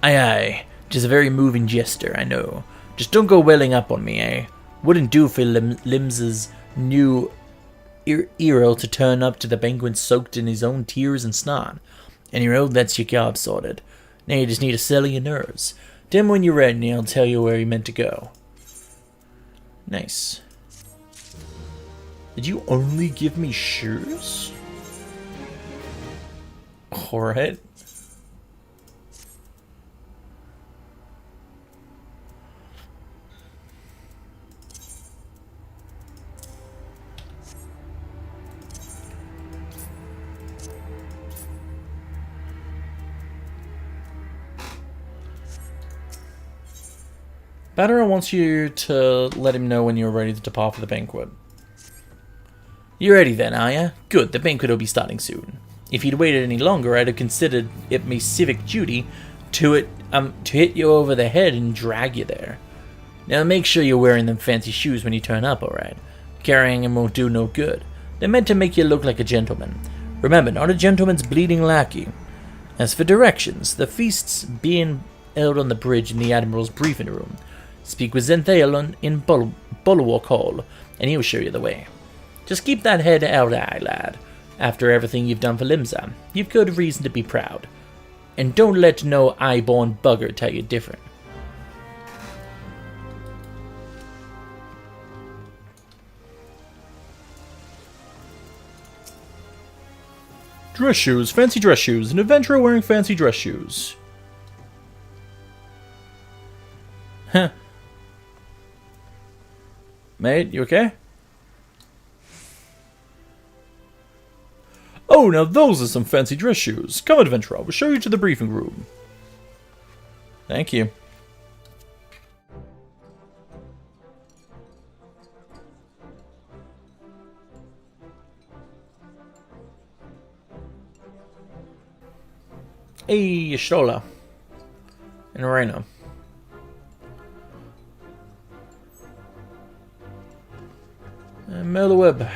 Aye, 'tis a very moving gesture, I know. Just don't go welling up on me, eh? Wouldn't do for Lims's new Earl to turn up to the banquet soaked in his own tears and snot. Anyway, that's your job sorted. Now you just need to settle your nerves. Tell me when you're ready and I'll tell you where you're meant to go. Nice. Did you only give me shoes? Alright. Batterer wants you to let him know when you're ready to depart for the banquet. You ready then, are ya? Good, the banquet will be starting soon. If you'd waited any longer, I'd have considered it my civic duty to hit you over the head and drag you there. Now make sure you're wearing them fancy shoes when you turn up, alright? Carrying them won't do no good. They're meant to make you look like a gentleman. Remember, not a gentleman's bleeding lackey. As for directions, the feast's being held on the bridge in the Admiral's briefing room. Speak with Zenthael in Bulwark Hall, and he'll show you the way. Just keep that head out high, lad. After everything you've done for Limsa, you've good reason to be proud. And don't let no eye-born bugger tell you different. Dress shoes, fancy dress shoes. An adventurer wearing fancy dress shoes. Huh. Mate, you okay? Oh, now those are some fancy dress shoes. Come, adventurer, we'll show you to the briefing room. Thank you. Hey, Stola. And Arena. And Merleweb.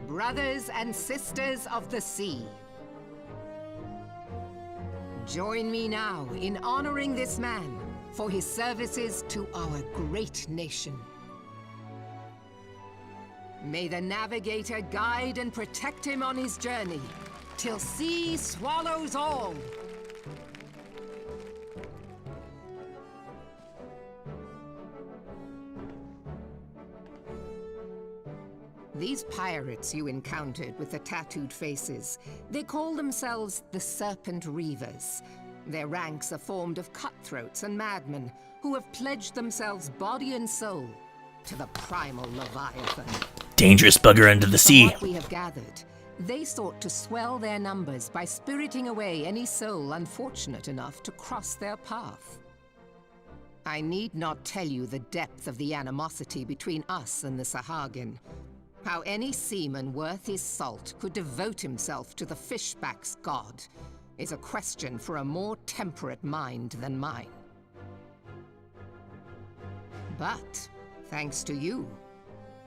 Brothers and sisters of the sea, join me now in honoring this man for his services to our great nation. May the navigator guide and protect him on his journey, till sea swallows all. These pirates you encountered with the tattooed faces, they call themselves the Serpent Reavers. Their ranks are formed of cutthroats and madmen who have pledged themselves body and soul to the primal Leviathan. Dangerous bugger under the sea. From what we have gathered, they sought to swell their numbers by spiriting away any soul unfortunate enough to cross their path. I need not tell you the depth of the animosity between us and the Sahagin. How any seaman worth his salt could devote himself to the fishback's god is a question for a more temperate mind than mine. But, thanks to you,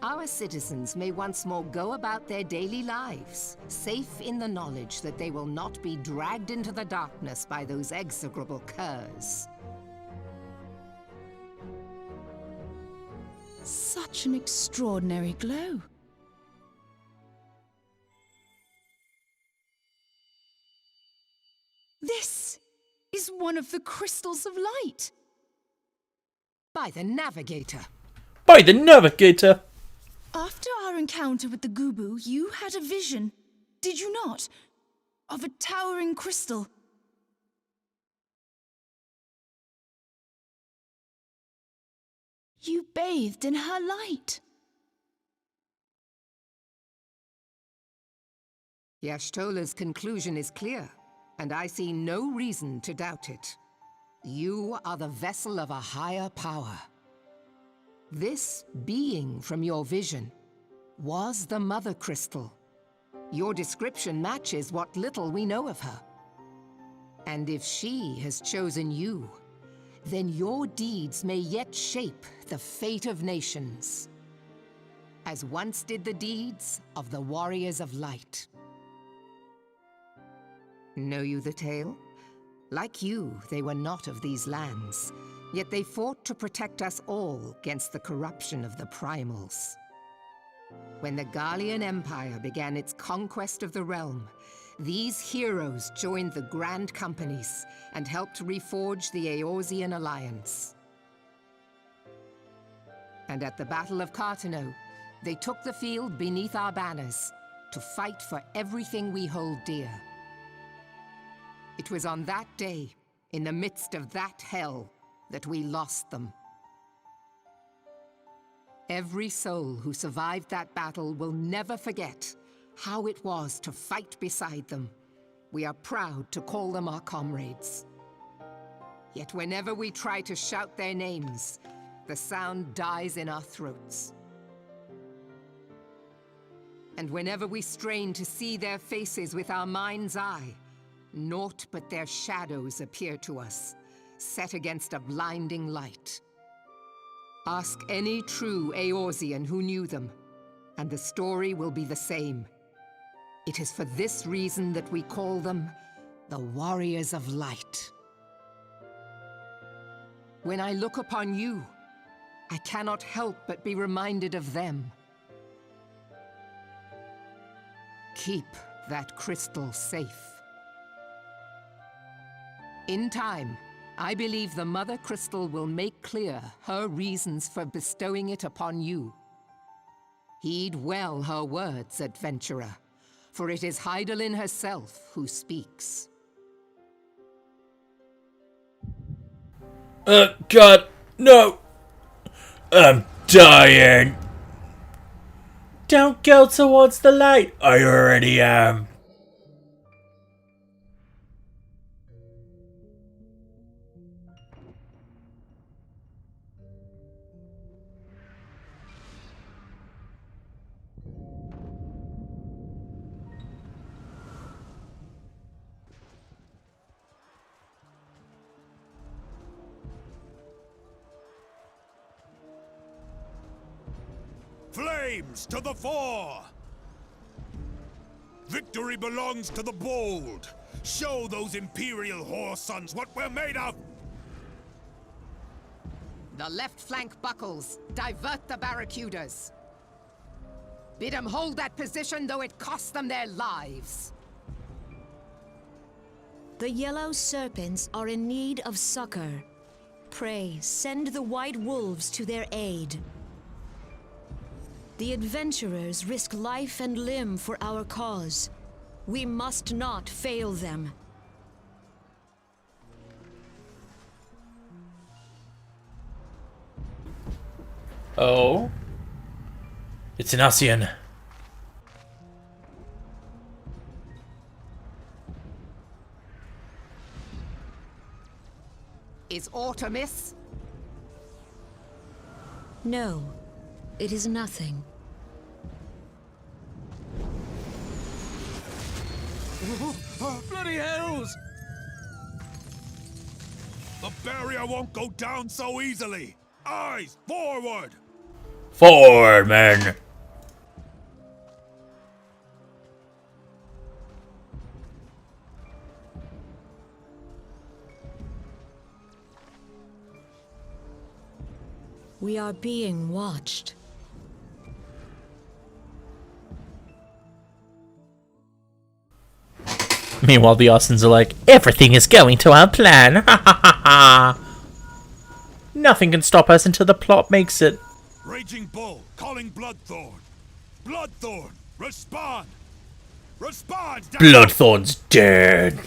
our citizens may once more go about their daily lives, safe in the knowledge that they will not be dragged into the darkness by those execrable curs. Such an extraordinary glow. This is one of the crystals of light. By the Navigator. By the Navigator! After our encounter with the Gubu, you had a vision, did you not? Of a towering crystal. You bathed in her light. Y'shtola's conclusion is clear, and I see no reason to doubt it. You are the vessel of a higher power. This being from your vision was the Mother Crystal. Your description matches what little we know of her. And if she has chosen you, then your deeds may yet shape the fate of nations, as once did the deeds of the Warriors of Light. Know you the tale? Like you, they were not of these lands, yet they fought to protect us all against the corruption of the primals. When the Garlean Empire began its conquest of the realm, these heroes joined the Grand Companies and helped reforge the Eorzean alliance. And at the Battle of Cartano, they took the field beneath our banners to fight for everything we hold dear. It was on that day, in the midst of that hell, that we lost them. Every soul who survived that battle will never forget how it was to fight beside them. We are proud to call them our comrades. Yet whenever we try to shout their names, the sound dies in our throats. And whenever we strain to see their faces with our mind's eye, naught but their shadows appear to us, set against a blinding light. Ask any true Eorzean who knew them, and the story will be the same. It is for this reason that we call them the Warriors of Light. When I look upon you, I cannot help but be reminded of them. Keep that crystal safe. In time, I believe the Mother Crystal will make clear her reasons for bestowing it upon you. Heed well her words, adventurer, for it is Hydaelyn herself who speaks. God, no! I'm dying! Don't go towards the light! I already am. Flames to the fore! Victory belongs to the bold. Show those Imperial whore sons what we're made of! The left flank buckles. Divert the barracudas. Bid them hold that position, though it costs them their lives. The yellow serpents are in need of succor. Pray, send the white wolves to their aid. The adventurers risk life and limb for our cause. We must not fail them. Oh? It's an ASCIAN. Is aught amiss? No, it is nothing. Bloody hells! The barrier won't go down so easily! Eyes forward! Forward, men! We are being watched. Meanwhile, the Austins are like, everything is going to our plan. Ha ha ha ha. Nothing can stop us until the plot makes it. Raging Bull, calling Bloodthorn. Bloodthorn, respond! Respond! Bloodthorn's dead.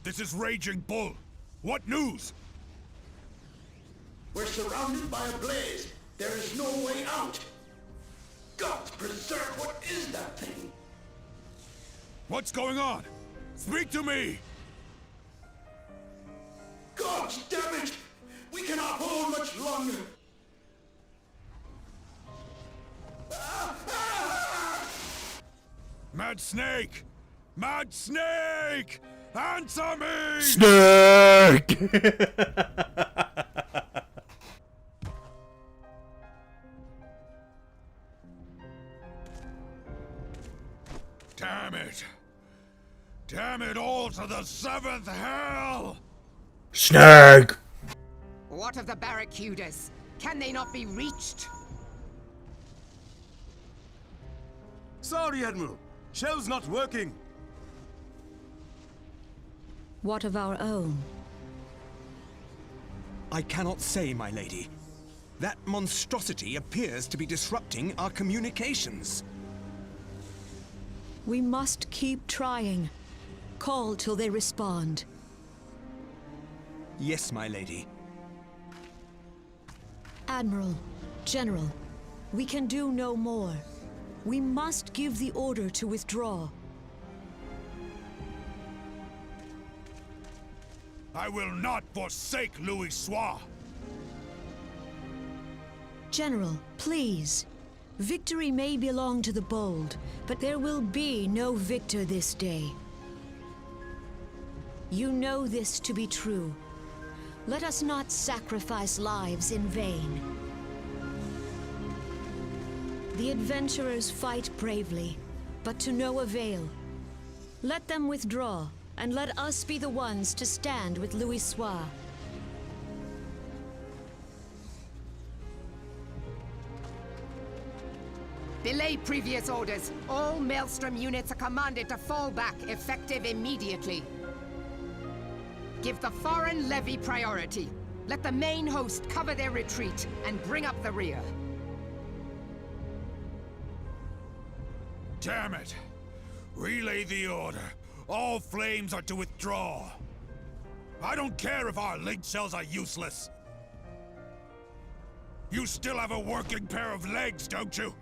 This is Raging Bull. What news? We're surrounded by a blaze. There is no way out. God preserve, what is that thing? What's going on? Speak to me! God damn it! We cannot hold much longer. Mad Snake! Mad Snake! Answer me! Snake! Damn it! Damn it all to the seventh hell! Snake! What of the barracudas? Can they not be reached? Sorry, Admiral. Shell's not working. What of our own? I cannot say, my lady. That monstrosity appears to be disrupting our communications. We must keep trying. Call till they respond. Yes, my lady. Admiral, General, we can do no more. We must give the order to withdraw. I will not forsake Louis Soir. General, please. Victory may belong to the bold, but there will be no victor this day. You know this to be true. Let us not sacrifice lives in vain. The adventurers fight bravely, but to no avail. Let them withdraw, and let us be the ones to stand with Louis Soir. Belay previous orders. All Maelstrom units are commanded to fall back, effective immediately. Give the foreign levy priority. Let the main host cover their retreat and bring up the rear. Damn it! Relay the order. All flames are to withdraw. I don't care if our link cells are useless. You still have a working pair of legs, don't you?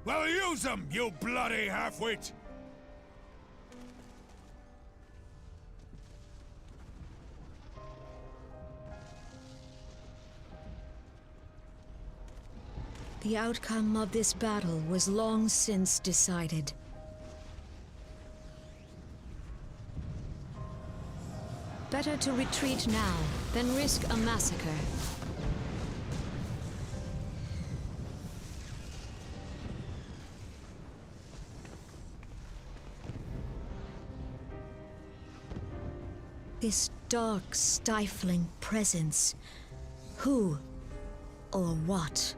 Well, use them, you bloody half-wit! The outcome of this battle was long since decided. Better to retreat now than risk a massacre. This dark, stifling presence. Who or what?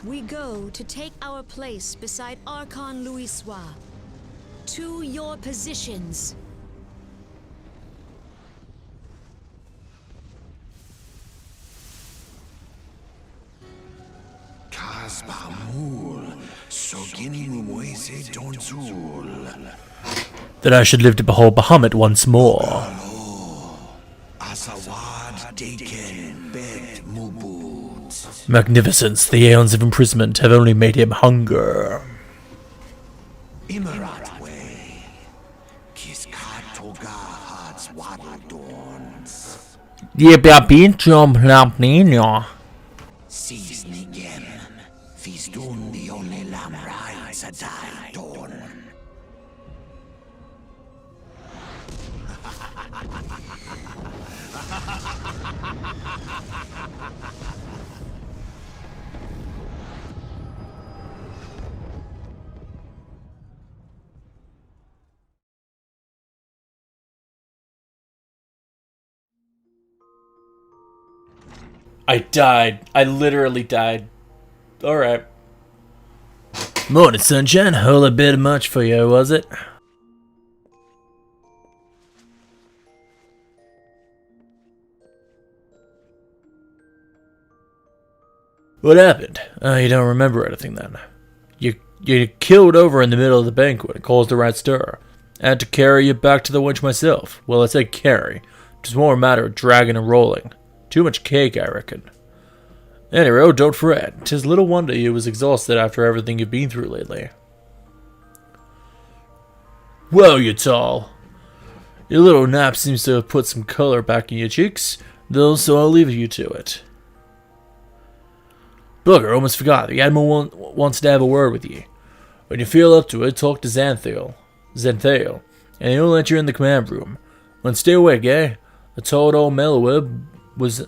We go to take our place beside Archon Louis Soir. To your positions. That I should live to behold Bahamut once more. Magnificence, the aeons of imprisonment have only made him hunger. I died. I literally died. Alright. Morning, sunshine. Whole a bit much for you, was it? What happened? You don't remember anything then? You killed over in the middle of the banquet and caused the right stir. I had to carry you back to the wench myself. Well, I said carry. Just more a matter of dragging and rolling. Too much cake, I reckon. Anyway, oh, don't fret. 'Tis little wonder you was exhausted after everything you've been through lately. Well, you tall. Your little nap seems to have put some color back in your cheeks, though, so I'll leave you to it. Booger, almost forgot. The Admiral wants to have a word with you. When you feel up to it, talk to Xanthale, and he'll let you in the command room. Well, stay awake, eh? I'm told old Melweb was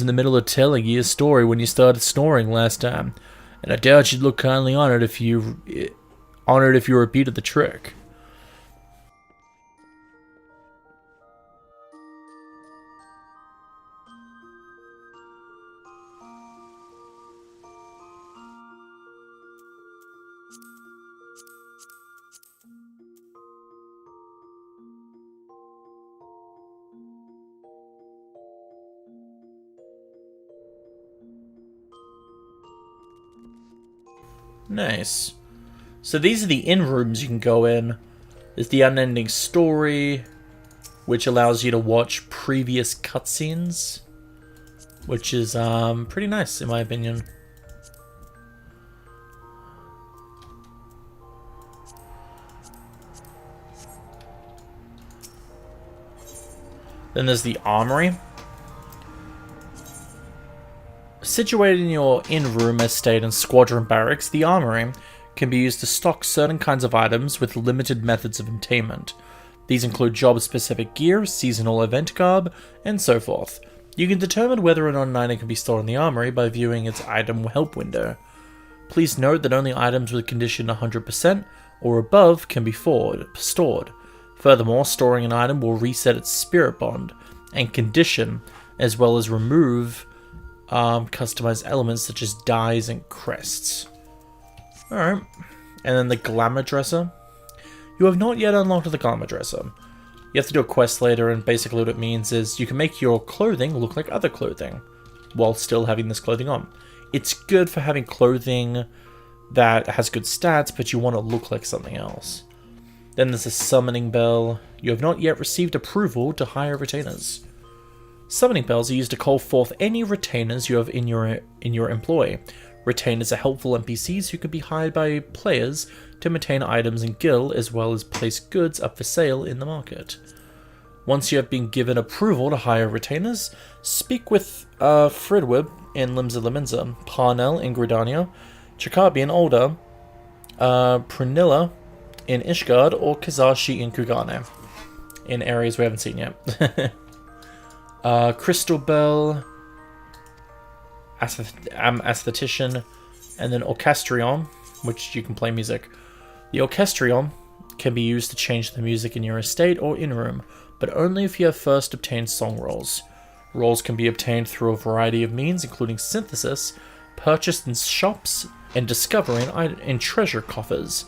in the middle of telling you a story when you started snoring last time, and I doubt you'd look kindly honored if you repeated the trick. Nice. So these are the inn rooms you can go in. There's the unending story, which allows you to watch previous cutscenes, which is pretty nice in my opinion. Then there's the armory. Situated in your inn-room, estate, and squadron barracks, the armory can be used to stock certain kinds of items with limited methods of obtainment. These include job-specific gear, seasonal event garb, and so forth. You can determine whether or not an item can be stored in the armory by viewing its item help window. Please note that only items with condition 100% or above can be stored. Furthermore, storing an item will reset its spirit bond and condition, as well as remove customized elements such as dyes and crests. Alright, and then the glamour dresser. You have not yet unlocked the glamour dresser. You have to do a quest later, and basically what it means is you can make your clothing look like other clothing while still having this clothing on. It's good for having clothing that has good stats, but you want to look like something else. Then there's a summoning bell. You have not yet received approval to hire retainers. Summoning bells are used to call forth any retainers you have in your employ. Retainers are helpful NPCs who can be hired by players to maintain items in guild, as well as place goods up for sale in the market. Once you have been given approval to hire retainers, speak with Fridwib in Limsa Limenza, Parnell in Gridania, Chakabi in Olda, Prunilla in Ishgard, or Kazashi in Kugane, in areas we haven't seen yet. Crystal Bell, Aesthetician, and then Orchestrion, which you can play music. The Orchestrion can be used to change the music in your estate or in-room, but only if you have first obtained song rolls. Rolls can be obtained through a variety of means, including synthesis, purchased in shops, and discovery in treasure coffers.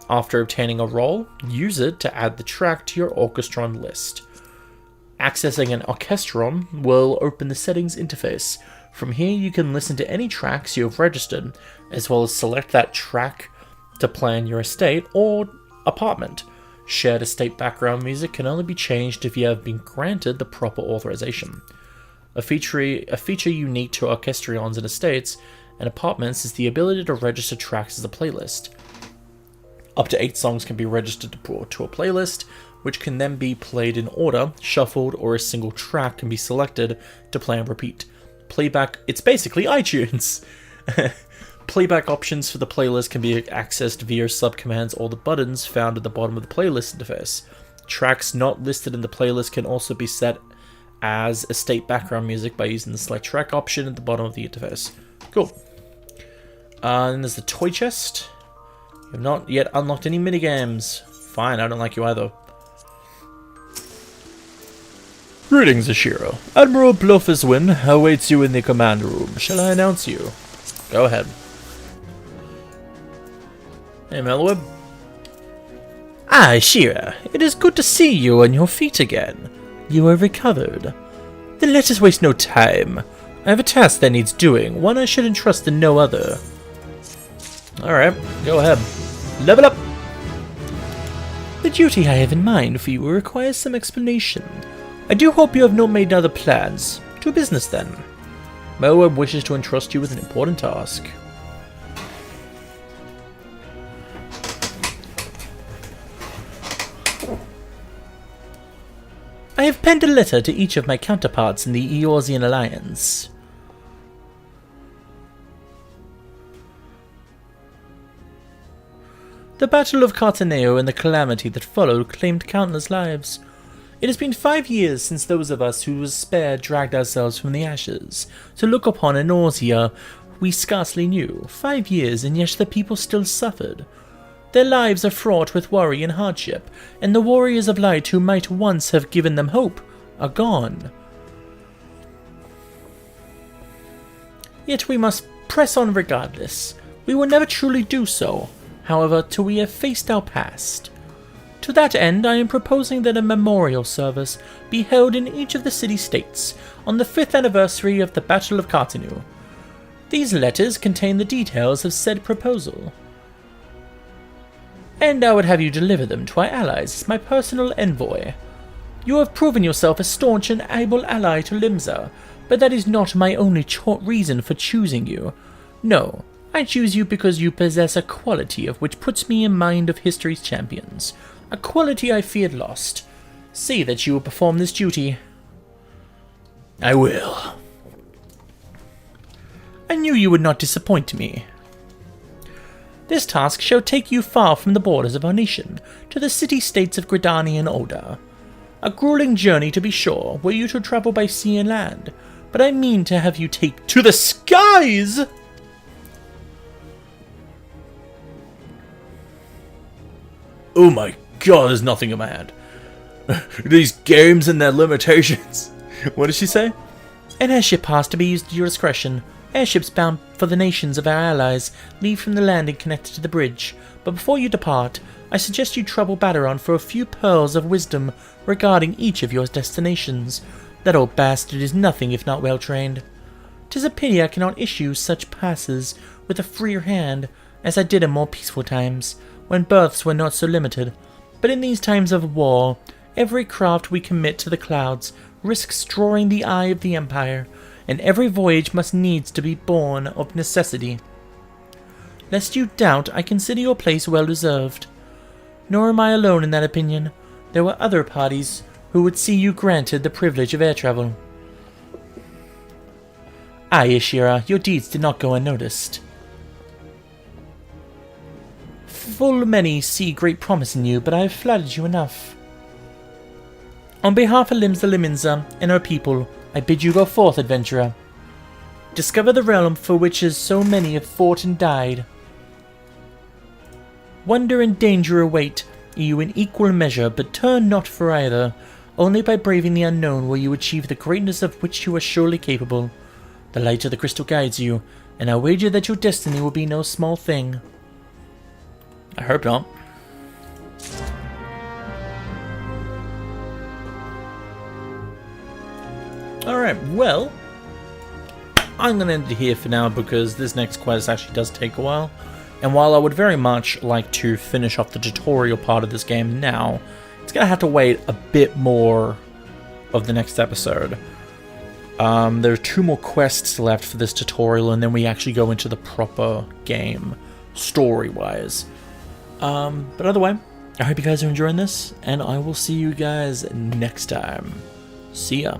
After obtaining a roll, use it to add the track to your Orchestron list. Accessing an Orchestron will open the settings interface. From here you can listen to any tracks you have registered, as well as select that track to play in your estate or apartment. Shared estate background music can only be changed if you have been granted the proper authorization. A feature unique to Orchestrions and estates and apartments is the ability to register tracks as a playlist. Up to 8 songs can be registered to a playlist, which can then be played in order, shuffled, or a single track can be selected to play and repeat. Playback, it's basically iTunes! Playback options for the playlist can be accessed via subcommands or the buttons found at the bottom of the playlist interface. Tracks not listed in the playlist can also be set as estate background music by using the select track option at the bottom of the interface. Cool. Then there's the toy chest. You have not yet unlocked any minigames. Fine, I don't like you either. Greetings, Ashiro. Admiral Blofiswin awaits you in the command room. Shall I announce you? Go ahead. Hey, Melweb. Ah, Ashira, it is good to see you on your feet again. You are recovered. Then let us waste no time. I have a task that needs doing, one I should entrust to no other. Alright, go ahead. Level up! The duty I have in mind for you requires some explanation. I do hope you have not made other plans. To business then. Moa wishes to entrust you with an important task. I have penned a letter to each of my counterparts in the Eorzean Alliance. The Battle of Cartaneo and the calamity that followed claimed countless lives. It has been 5 years since those of us who were spared dragged ourselves from the ashes to look upon an Eorzea we scarcely knew. 5 years, and yet the people still suffered. Their lives are fraught with worry and hardship, and the warriors of light who might once have given them hope are gone. Yet we must press on regardless. We will never truly do so, however, till we have faced our past. To that end, I am proposing that a memorial service be held in each of the city-states on the 5th anniversary of the Battle of Cartaneo. These letters contain the details of said proposal, and I would have you deliver them to our allies as my personal envoy. You have proven yourself a staunch and able ally to Limsa, but that is not my only reason for choosing you. No, I choose you because you possess a quality of which puts me in mind of history's champions. A quality I feared lost. See that you will perform this duty. I will. I knew you would not disappoint me. This task shall take you far from the borders of our nation, to the city-states of Gridani and Ulda. A grueling journey, to be sure, were you to travel by sea and land, but I mean to have you take to the skies! Oh my god, there's nothing in my hand. These games and their limitations. What did she say? An airship pass to be used at your discretion. Airships bound for the nations of our allies leave from the landing connected to the bridge, but before you depart, I suggest you trouble Baderon for a few pearls of wisdom regarding each of your destinations. That old bastard is nothing if not well trained. 'Tis a pity I cannot issue such passes with a freer hand, as I did in more peaceful times, when berths were not so limited. But in these times of war, every craft we commit to the clouds risks drawing the eye of the Empire, and every voyage must needs to be born of necessity. Lest you doubt, I consider your place well deserved. Nor am I alone in that opinion. There were other parties who would see you granted the privilege of air travel. Aye, Ishira, your deeds did not go unnoticed. Full many see great promise in you, but I have flattered you enough. On behalf of Limsa Liminza and her people, I bid you go forth, adventurer. Discover the realm for which so many have fought and died. Wonder and danger await you in equal measure, but turn not for either. Only by braving the unknown will you achieve the greatness of which you are surely capable. The light of the crystal guides you, and I wager that your destiny will be no small thing. I hope not. Alright, well, I'm going to end it here for now because this next quest actually does take a while. And while I would very much like to finish off the tutorial part of this game now, it's going to have to wait a bit more of the next episode. There are 2 more quests left for this tutorial, and then we actually go into the proper game, story-wise. But either way, I hope you guys are enjoying this, and I will see you guys next time. See ya.